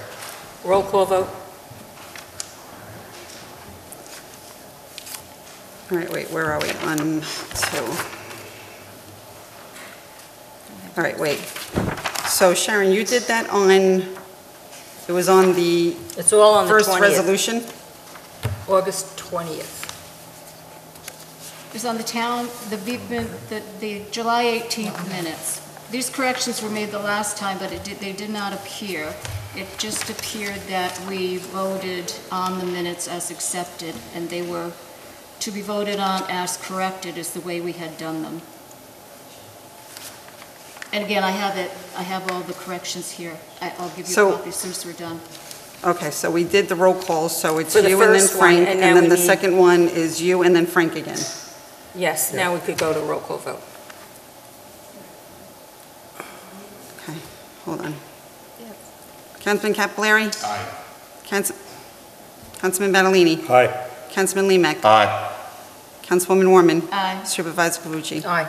Roll call vote. All right, wait, where are we? On 2. All right, wait. So Sharon, you did that on, it was on the It's all on the 20th. first resolution? August 20th. It was on the town, the July 18th minutes. These corrections were made the last time, but they did not appear. It just appeared that we voted on the minutes as accepted, and they were to be voted on as corrected is the way we had done them. And again, I have all the corrections here. I'll give you a copy as soon as we're done. Okay, so we did the roll call, so it's For the you and then first one, Frank, and and now then we the need- second one is you and then Frank again. Yes, now we could go to roll call vote. Okay, hold on. Councilman Capillari? Aye. Councilman Badalini? Aye. Councilman Lemak? Aye. Councilwoman Warman? Aye. Supervisor Cavucci? Aye.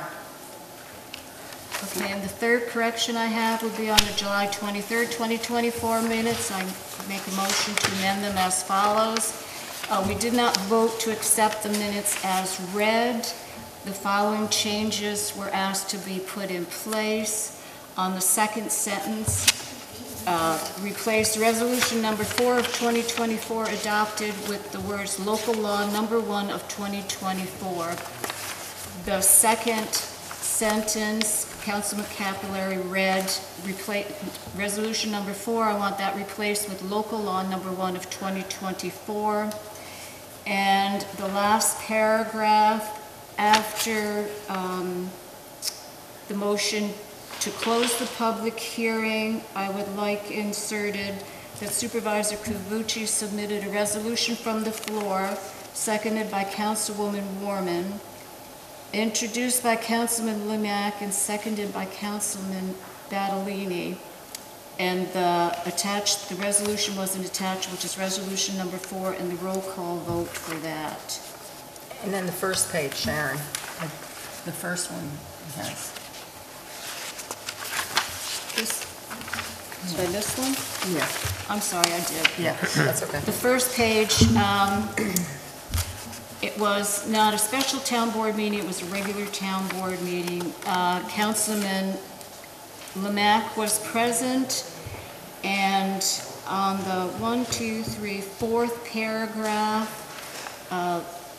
Okay, and the third correction I have would be on the July 23rd, 2024 minutes. I make a motion to amend them as follows. We did not vote to accept the minutes as read. The following changes were asked to be put in place. On the second sentence, replace resolution number 4 of 2024 adopted with the words local law number 1 of 2024. The second sentence, Councilman Capillari read, resolution number 4, I want that replaced with local law number 1 of 2024. And the last paragraph, after the motion to close the public hearing, I would like inserted that Supervisor Cavucci submitted a resolution from the floor, seconded by Councilwoman Warman, introduced by Councilman Lemak and seconded by Councilman Badalini. And the resolution wasn't attached, which is resolution number 4, and the roll call vote for that. And then the first page, Sharon. The first one has. Did I miss one? Yeah. I'm sorry, I did. Yeah, that's okay. The first page, it was not a special town board meeting, it was a regular town board meeting. Councilman Lemak was present, and on the 4th paragraph,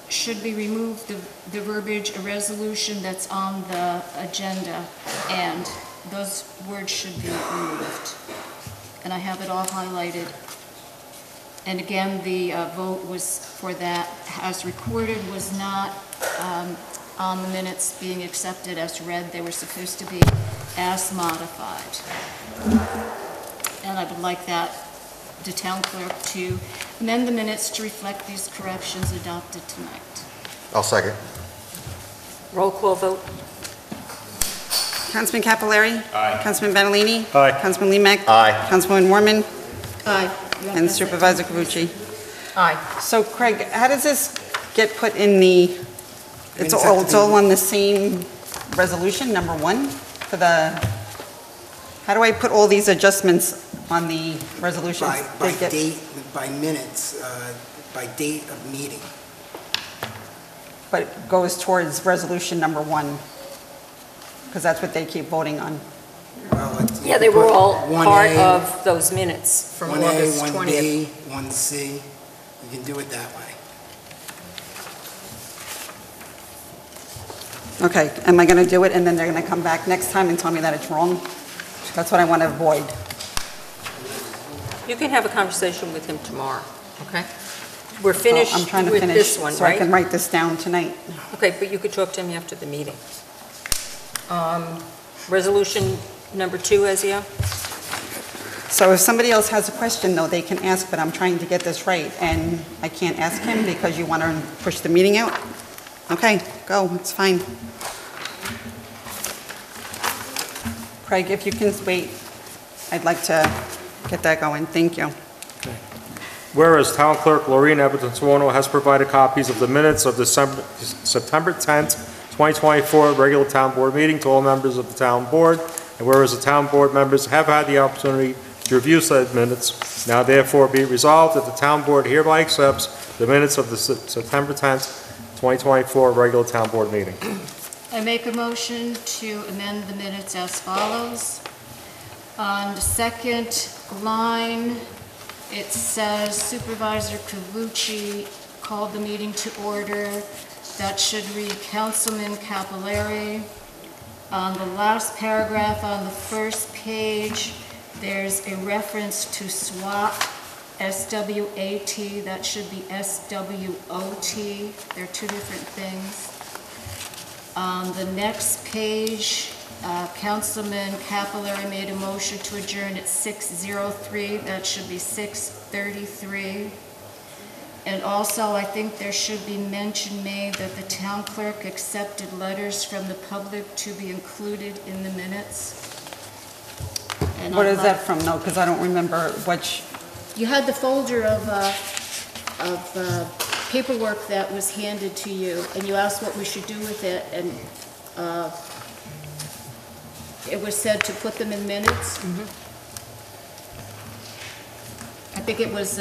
should be removed the verbiage, a resolution that's on the agenda, and those words should be removed. And I have it all highlighted. And again, the vote was for that, as recorded, was not on the minutes being accepted as read. They were supposed to be as modified. And I would like the town clerk to amend the minutes to reflect these corrections adopted tonight. I'll second. Roll call vote. Councilman Capillari? Aye. Councilman Badalini? Aye. Councilman Lemak? Aye. Councilwoman Warman? Aye. And Supervisor Cavucci? Aye. So Craig, how does this get put in the, it's all on the same resolution, number 1, for the, how do I put all these adjustments on the resolutions? By They get- date, by minutes, by date of meeting. But it goes towards resolution number 1, because that's what they keep voting on. Yeah, they were all 1A, part of those minutes from 1A, August 1B, 20th. 1C, you can do it that way. Okay, am I going to do it, and then they're going to come back next time and tell me that it's wrong? That's what I want to avoid. You can have a conversation with him tomorrow, okay? We're finished I'm trying to with finish, this one, so I can right? write this down tonight. Okay, but you could talk to him after the meeting. Resolution number 2, Ezio? So if somebody else has a question, though, they can ask, but I'm trying to get this right, and I can't ask him because you want to push the meeting out? Okay, go, it's fine. Craig, if you can wait, I'd like to get that going, thank you. Whereas Town Clerk Lorraine Abitantsuono has provided copies of the minutes of September 10th, 2024 regular town board meeting to all members of the town board, And whereas the town board members have had the opportunity to review said minutes, now therefore be it resolved that the town board hereby accepts the minutes of the September 10th, 2024 regular town board meeting. I make a motion to amend the minutes as follows. On the second line, it says Supervisor Cavucci called the meeting to order. That should read Councilman Capillari. On the last paragraph on the first page, there's a reference to SWAT, S-W-A-T, that should be S-W-O-T. They're two different things. On the next page, Councilman Capillari made a motion to adjourn at 6:03. That should be 6:33. And also, I think there should be mention made that the town clerk accepted letters from the public to be included in the minutes. And What is that from, though? Because I don't remember which. You had the folder of paperwork that was handed to you, and you asked what we should do with it, and it was said to put them in minutes. I think it was,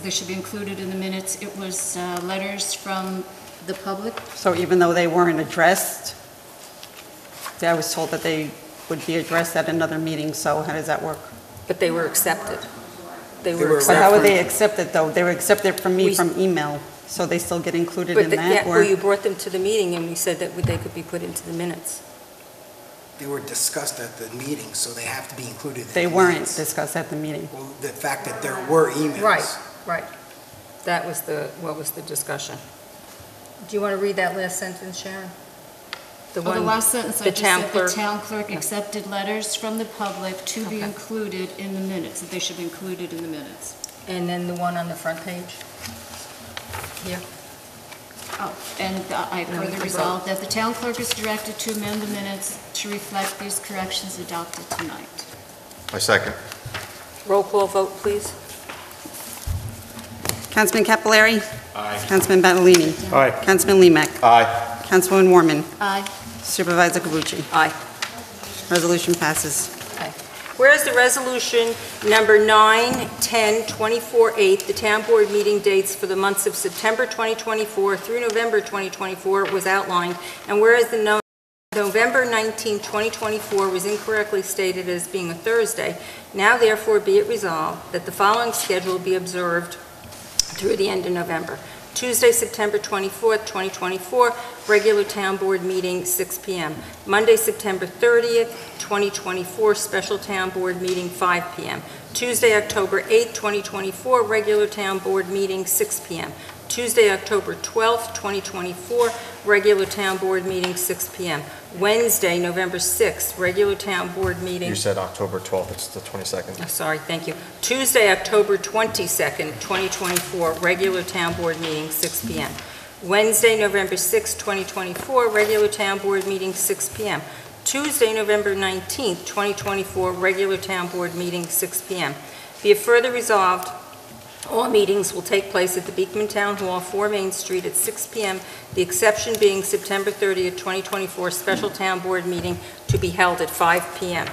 they should be included in the minutes. It was letters from the public. So even though they weren't addressed, I was told that they would be addressed at another meeting, so how does that work? But they were accepted. They were But accepted. how would they accept it, though? They were accepted from me from email, so they still get included in that? Well, you brought them to the meeting, and we said that they could be put into the minutes. They were discussed at the meeting, so they have to be included in the They weren't minutes. discussed at the meeting. Well, the fact that there were emails. Right. That was what was the discussion. Do you want to read that last sentence, Sharon? The last sentence, I the just town said clerk. the town clerk accepted letters from the public to be included in the minutes, that they should be included in the minutes. And then the one on the front page? Here. Oh, and I No, further you resolve that the town clerk is directed to amend the minutes to reflect these corrections adopted tonight. I second. Roll call vote, please. Councilman Capillari? Aye. Councilman Battaglia? Aye. Councilman Limak? Aye. Councilwoman Warman? Aye. Supervisor Cavucci? Aye. Resolution passes. Okay. Whereas the resolution number 9/10/24/8, the town board meeting dates for the months of September 2024 through November 2024 was outlined, and whereas the November 19, 2024 was incorrectly stated as being a Thursday, now therefore be it resolved that the following schedule be observed through the end of November. Tuesday, September 24th, 2024, regular town board meeting, 6 p.m. Monday, September 30th, 2024, special town board meeting, 5 p.m. Tuesday, October 8th, 2024, regular town board meeting, 6 p.m. Tuesday, October 12th, 2024, regular town board meeting, 6 p.m. Wednesday, November 6th, regular town board meeting. You said October 12th, it's the 22nd. Oh, sorry, thank you. Tuesday, October 22nd, 2024, regular town board meeting, 6 p.m. Wednesday, November 6th, 2024, regular town board meeting, 6 p.m. Tuesday, November 19th, 2024, regular town board meeting, 6 p.m. Be it further resolved, all meetings will take place at the Beekman Town Hall, 4 Main Street at 6 p.m., the exception being September 30th, 2024, special town board meeting to be held at 5 p.m.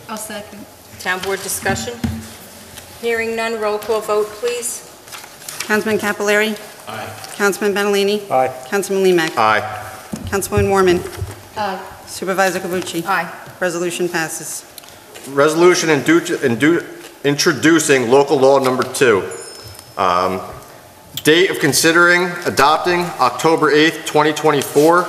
I'll second. Town board discussion? Hearing none, roll call vote, please. Councilman Capillari? Aye. Councilman Battaglia? Aye. Councilman Limak? Aye. Councilwoman Warman? Aye. Supervisor Cavucci? Aye. Resolution passes. Resolution introducing local law number 2. Date of considering adopting October 8th, 2024.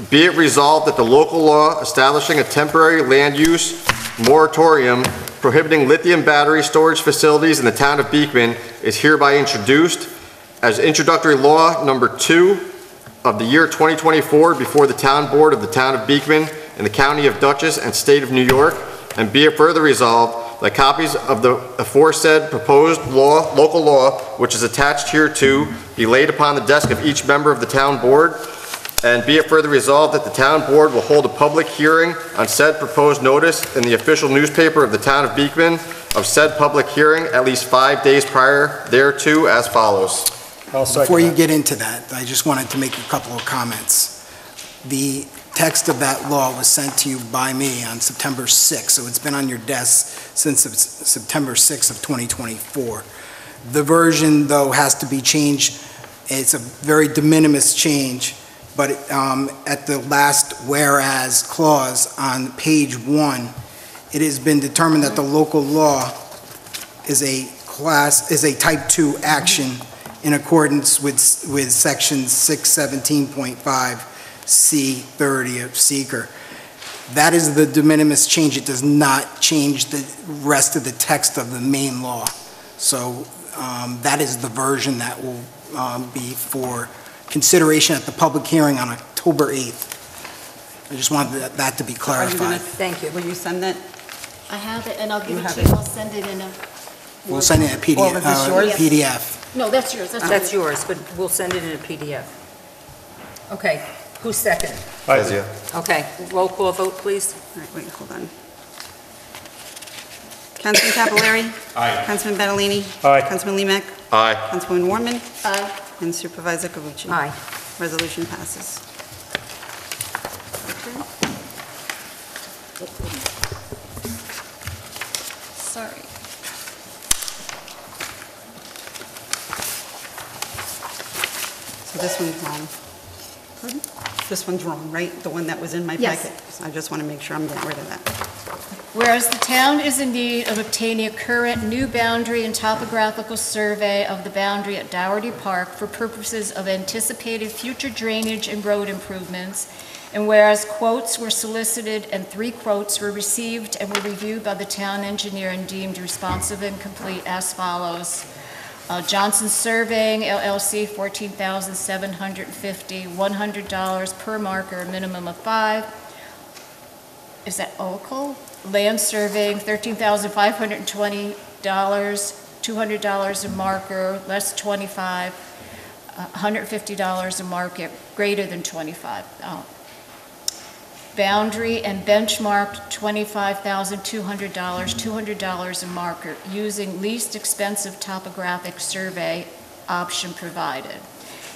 Be it resolved that the local law establishing a temporary land use moratorium prohibiting lithium battery storage facilities in the town of Beekman is hereby introduced as introductory law number 2 of the year 2024 before the town board of the town of Beekman in the county of Dutchess and state of New York, and be it further resolved that copies of the aforesaid proposed law, local law, which is attached hereto, be laid upon the desk of each member of the town board, and be it further resolved that the town board will hold a public hearing on said proposed notice in the official newspaper of the town of Beekman of said public hearing at least 5 days prior thereto as follows. I'll second Before you that. get into that, I just wanted to make a couple of comments. The text of that law was sent to you by me on September 6th, so it's been on your desk since September 6th of 2024. The version, though, has to be changed. It's a very de minimis change, but at the last whereas clause on page 1, it has been determined that the local law is a type 2 action in accordance with section 617.5 C30 of seeker. That is the de minimis change. It does not change the rest of the text of the main law. So that is the version that will be for consideration at the public hearing on October 8th. I just wanted that to be clarified. Thank you. Will you send that? I have it, and I'll give it have to you. it? I'll send it in a... We'll send it in a PDF. Or is this yours? PDF. No, that's yours. That's yours, but we'll send it in a PDF. Okay, who's second? Kezia. Okay, roll call vote, please. All right, wait, hold on. Councilman Capillari? Aye. Councilman Badalini? Aye. Councilman Limek? Aye. Councilwoman Warman? Aye. And Supervisor Cavucci? Aye. Resolution passes. Sorry. So this one's wrong. Pardon? This one's wrong, right? The one that was in my Yes. packet? So I just want to make sure I'm getting rid of that. Whereas the town is in need of obtaining a current new boundary and topographical survey of the boundary at Dougherty Park for purposes of anticipated future drainage and road improvements, and whereas quotes were solicited and 3 quotes were received and were reviewed by the town engineer and deemed responsive and complete as follows. Johnson Surveying LLC, $14,750, $100 per marker, a minimum of 5. Is that Oracle? Land Surveying, $13,520, $200 a marker, less 25, $150 a market, greater than 25. Boundary and benchmarked, $25,200, $200 a marker, using least expensive topographic survey option provided.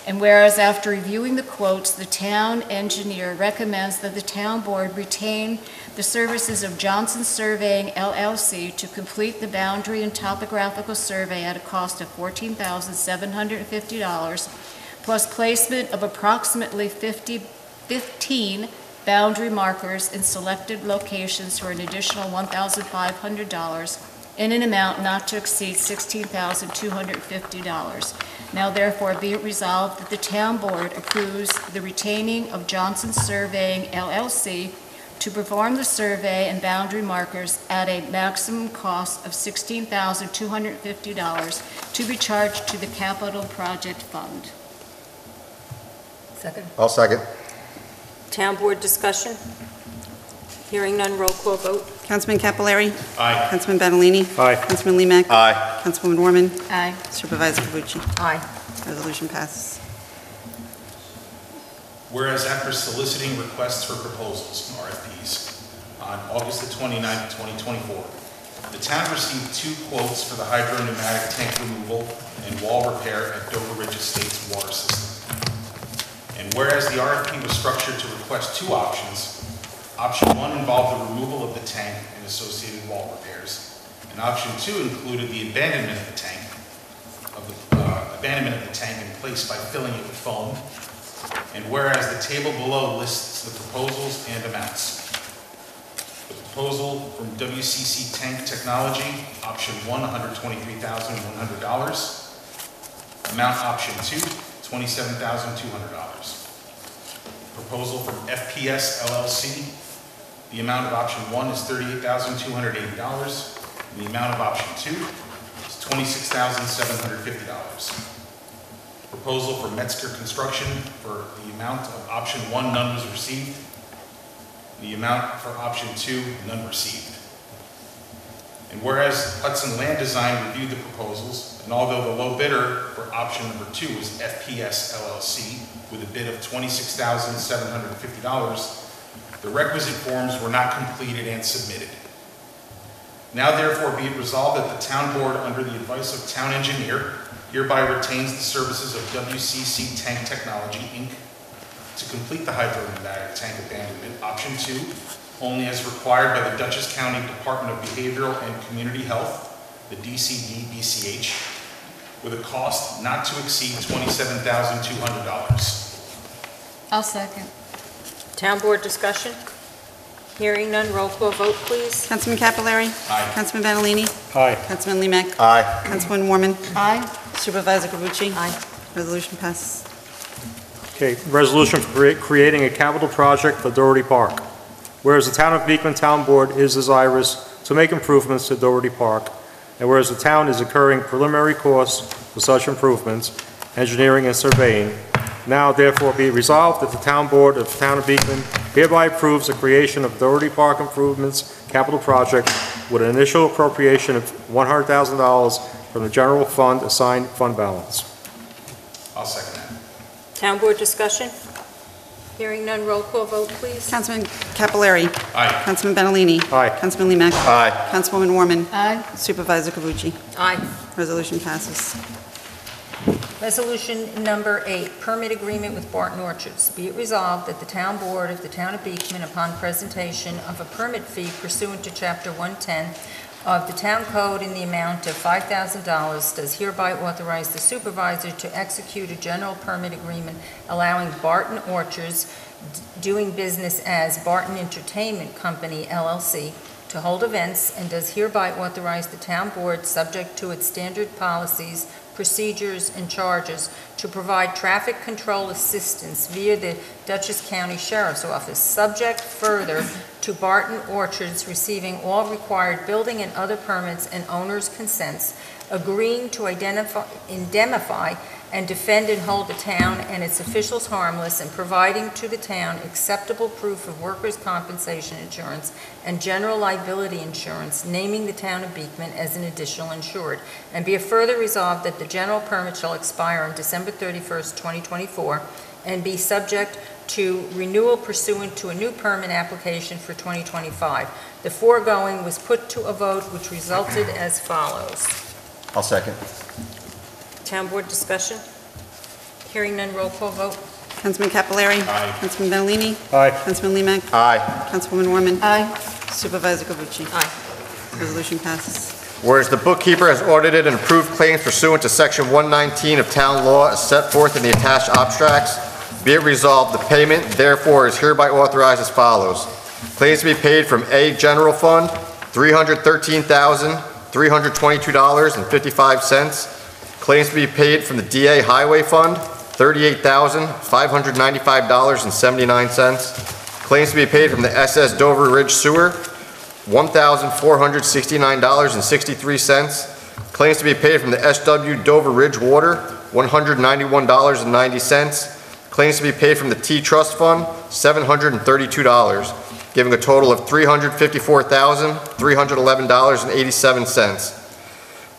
And whereas after reviewing the quotes, the town engineer recommends that the town board retain the services of Johnson Surveying LLC to complete the boundary and topographical survey at a cost of $14,750, plus placement of approximately 15 boundary markers in selected locations for an additional $1,500 in an amount not to exceed $16,250. Now therefore be it resolved that the town board approves the retaining of Johnson Surveying LLC to perform the survey and boundary markers at a maximum cost of $16,250 to be charged to the Capital Project Fund. Second. I'll second. Town board discussion? Hearing none, roll call vote. Councilman Capillari? Aye. Councilman Badalini? Aye. Councilman Limek? Aye. Councilwoman Warman? Aye. Supervisor Cavucci? Aye. Resolution passes. Whereas after soliciting requests for proposals, RFPs, on August the 29th, 2024, the town received 2 quotes for the hydro-pneumatic tank removal and wall repair at Dover Ridge Estates water system. And whereas the RFP was structured to request 2 options, option 1 involved the removal of the tank and associated wall repairs, and option 2 included the abandonment of the tank, in place by filling it with foam. And whereas the table below lists the proposals and amounts. The proposal from WCC Tank Technology, option 1, $123,100. Amount option 2, $27,200. Proposal from FPS LLC, the amount of option 1 is $38,280. And the amount of option 2 is $26,750. Proposal for Metzger Construction for the amount of option 1, none was received. The amount for option 2, none received. And whereas Hudson Land Design reviewed the proposals, and although the low bidder for option number 2 was FPS LLC with a bid of $26,750, the requisite forms were not completed and submitted. Now therefore be it resolved that the town board, under the advice of town engineer, hereby retains the services of WCC Tank Technology, Inc. to complete the hydropneumatic tank abandonment. Option 2, only as required by the Dutchess County Department of Behavioral and Community Health, the DCD-BCH, with a cost not to exceed $27,200. I'll second. Town board discussion? Hearing none, roll call vote, please. Councilman Capillari? Aye. Councilman Benalini? Aye. Councilman Limek? Aye. Councilwoman Warman? Aye. Supervisor Cavucci? Aye. Resolution passes. Okay, resolution for creating a capital project for Doherty Park. Whereas the Town of Beekman Town Board is desirous to make improvements to Doherty Park, and whereas the town is incurring preliminary costs for such improvements, engineering and surveying, now therefore be resolved that the Town Board of the Town of Beekman hereby approves the creation of Doherty Park Improvements Capital Project with an initial appropriation of $100,000 from the general fund assigned fund balance. I'll second that. Town board discussion? Hearing none, roll call vote, please. Councilman Capillari? Aye. Councilman Benalini? Aye. Councilman Limek? Aye. Councilwoman Warman? Aye. Supervisor Cavucci? Aye. Resolution passes. Resolution number 8, permit agreement with Barton Orchards. Be it resolved that the Town Board of the Town of Beekman, upon presentation of a permit fee pursuant to Chapter 110 of the Town Code in the amount of $5,000, does hereby authorize the supervisor to execute a general permit agreement allowing Barton Orchards, doing business as Barton Entertainment Company, LLC, to hold events, and does hereby authorize the Town Board, subject to its standard policies, procedures, and charges, to provide traffic control assistance via the Dutchess County Sheriff's Office, subject further to Barton Orchards receiving all required building and other permits and owners' consents, agreeing to indemnify and defend and hold the town and its officials harmless, and providing to the town acceptable proof of workers' compensation insurance and general liability insurance, naming the Town of Beekman as an additional insured. And be it further resolved that the general permit shall expire on December 31st, 2024, and be subject to renewal pursuant to a new permit application for 2025. The foregoing was put to a vote, which resulted as follows. I'll second. Town board discussion? Hearing none, roll call vote. Councilman Capillari? Aye. Councilman Benalini? Aye. Councilman Limek? Aye. Councilwoman Warman? Aye. Supervisor Cavucci? Aye. Resolution passes. Whereas the bookkeeper has audited and approved claims pursuant to Section 119 of Town Law as set forth in the attached abstracts, be it resolved, the payment therefore is hereby authorized as follows. Claims to be paid from A, General Fund, $313,322.55. Claims to be paid from the DA Highway Fund, $38,595.79. Claims to be paid from the SS Dover Ridge Sewer, $1,469.63. Claims to be paid from the SW Dover Ridge Water, $191.90. Claims to be paid from the T-Trust Fund, $732, giving a total of $354,311.87.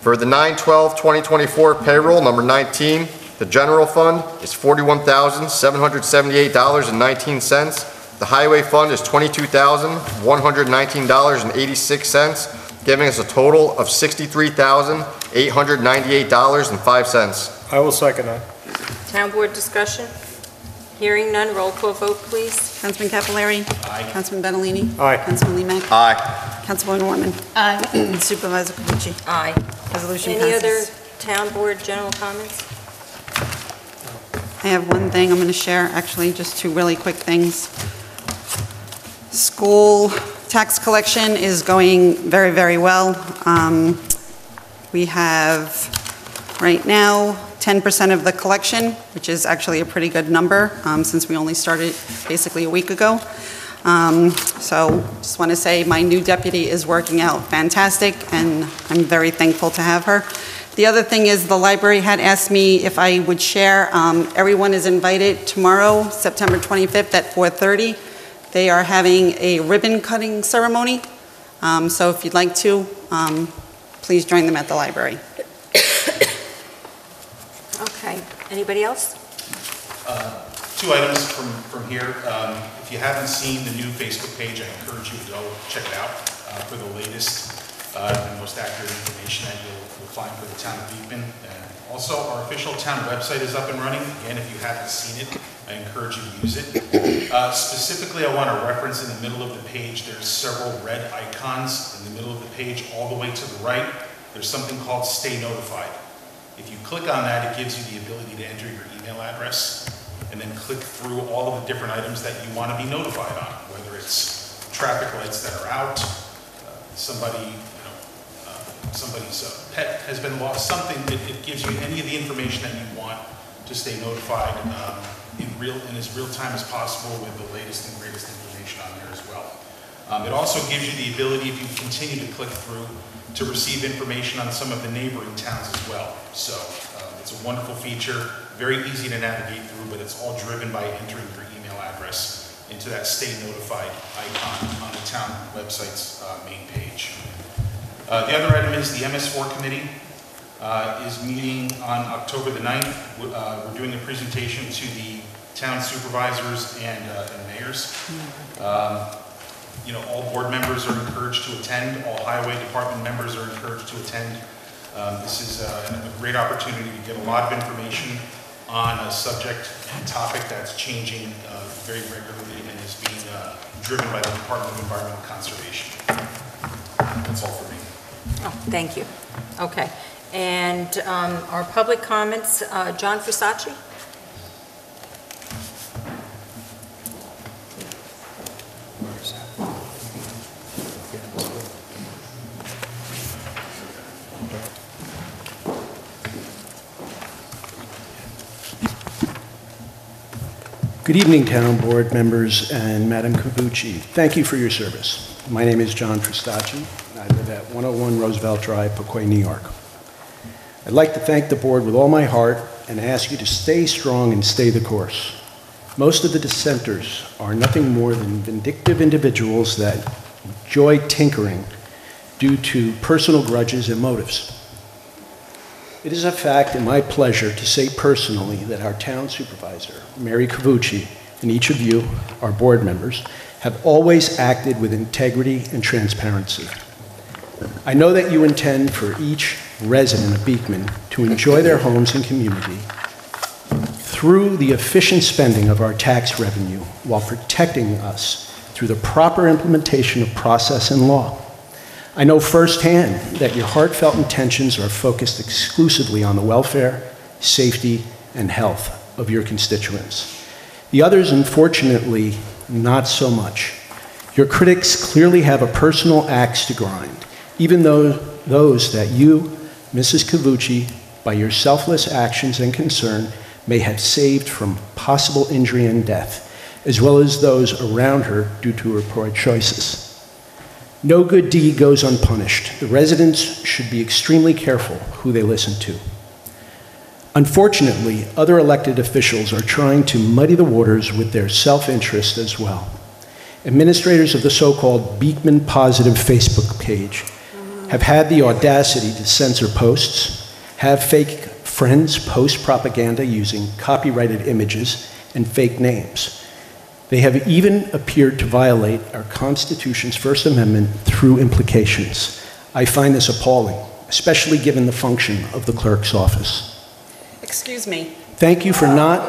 For the 9/12/2024 payroll, number 19, the general fund is $41,778.19. The highway fund is $22,119.86, giving us a total of $63,898.05. I will second that. Town board discussion? Hearing none, roll call vote, please. Councilman Capillari? Aye. Councilman Benalini? Aye. Councilman Limek? Aye. Councilwoman Warman? Aye. Supervisor Cavucci? Aye. Resolution Any other passes. town board general comments? I have one thing I'm going to share, actually, just two really quick things. School tax collection is going very, very well. We have, right now, 10% of the collection, which is actually a pretty good number, since we only started basically a week ago. So just want to say my new deputy is working out fantastic, and I'm very thankful to have her. The other thing is the library had asked me if I would share. Everyone is invited tomorrow, September 25th at 4:30. They are having a ribbon cutting ceremony. So if you'd like to, please join them at the library. Okay. Anybody else? Two items from here. If you haven't seen the new Facebook page, I encourage you to go check it out for the latest and most accurate information that you'll find for the town of Beekman. And also, our official town website is up and running. Again, if you haven't seen it, I encourage you to use it. Specifically, I want to reference in the middle of the page, there's several red icons in the middle of the page. All the way to the right, there's something called Stay Notified. If you click on that, it gives you the ability to enter your email address and then click through all of the different items that you want to be notified on, whether it's traffic lights that are out, somebody's pet has been lost, something that it gives you any of the information that you want to stay notified in as real time as possible with the latest and greatest information on there as well. It also gives you the ability, if you continue to click through, to receive information on some of the neighboring towns as well. So it's a wonderful feature, very easy to navigate through, but it's all driven by entering your email address into that Stay Notified icon on the town website's main page. The other item is the MS4 committee is meeting on October the 9th. We're doing a presentation to the town supervisors and mayors. All board members are encouraged to attend. All highway department members are encouraged to attend. This is a great opportunity to get a lot of information on a subject and topic that's changing very regularly and is being driven by the Department of Environmental Conservation. That's all for me. Oh, thank you. Okay. And our public comments, John Frisacci? Good evening, Town Board members and Madam Cavucci. Thank you for your service. My name is John Frisacci. I live at 101 Roosevelt Drive, Poquay, New York. I'd like to thank the board with all my heart and ask you to stay strong and stay the course. Most of the dissenters are nothing more than vindictive individuals that enjoy tinkering due to personal grudges and motives. It is a fact and my pleasure to say personally that our town supervisor, Mary Cavucci, and each of you, our board members, have always acted with integrity and transparency. I know that you intend for each resident of Beekman to enjoy their homes and community through the efficient spending of our tax revenue while protecting us through the proper implementation of process and law. I know firsthand that your heartfelt intentions are focused exclusively on the welfare, safety, and health of your constituents. The others, unfortunately, not so much. Your critics clearly have a personal axe to grind, even though those that you, Mrs. Cavucci, by your selfless actions and concern, may have saved from possible injury and death, as well as those around her due to her poor choices. No good deed goes unpunished. The residents should be extremely careful who they listen to. Unfortunately, other elected officials are trying to muddy the waters with their self-interest as well. Administrators of the so-called Beekman Positive Facebook page have had the audacity to censor posts, have fake friends post propaganda using copyrighted images and fake names. They have even appeared to violate our Constitution's First Amendment through implications. I find this appalling, especially given the function of the clerk's office. Excuse me. Thank you for not.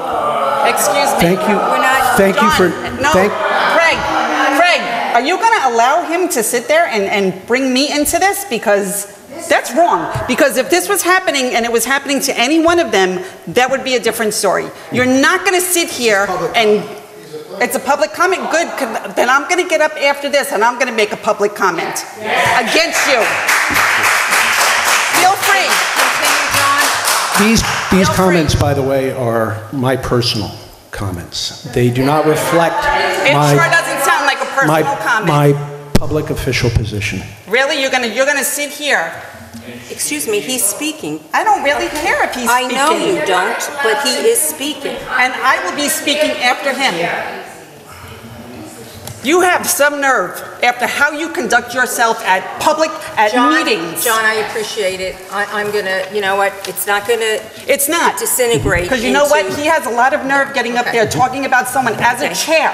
Excuse me. Thank you. We're not. Thank John, you for. No, Craig, are you going to allow him to sit there and bring me into this? Because that's wrong. Because if this was happening and it was happening to any one of them, that would be a different story. You're not going to sit here and. It's a public comment. Good. Then I'm going to get up after this and I'm going to make a public comment against you. Feel free. Continue, John. These comments, by the way, are my personal comments. They do not reflect It sure doesn't sound like a personal comment. my public official position. Really? You're gonna sit here? Excuse me, he's speaking. I don't really care if he's speaking. I know you don't, but he is speaking. And I will be speaking after him. You have some nerve after how you conduct yourself at meetings. John, I appreciate it. I'm gonna, you know what, it's not gonna disintegrate. Because you know what, he has a lot of nerve getting up there talking about someone as a chair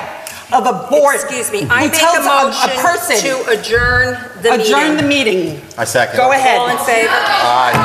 of a board. Excuse me, I who make tells a motion person to adjourn the meeting. Adjourn the meeting. I second. Go ahead. All in favor? Aye.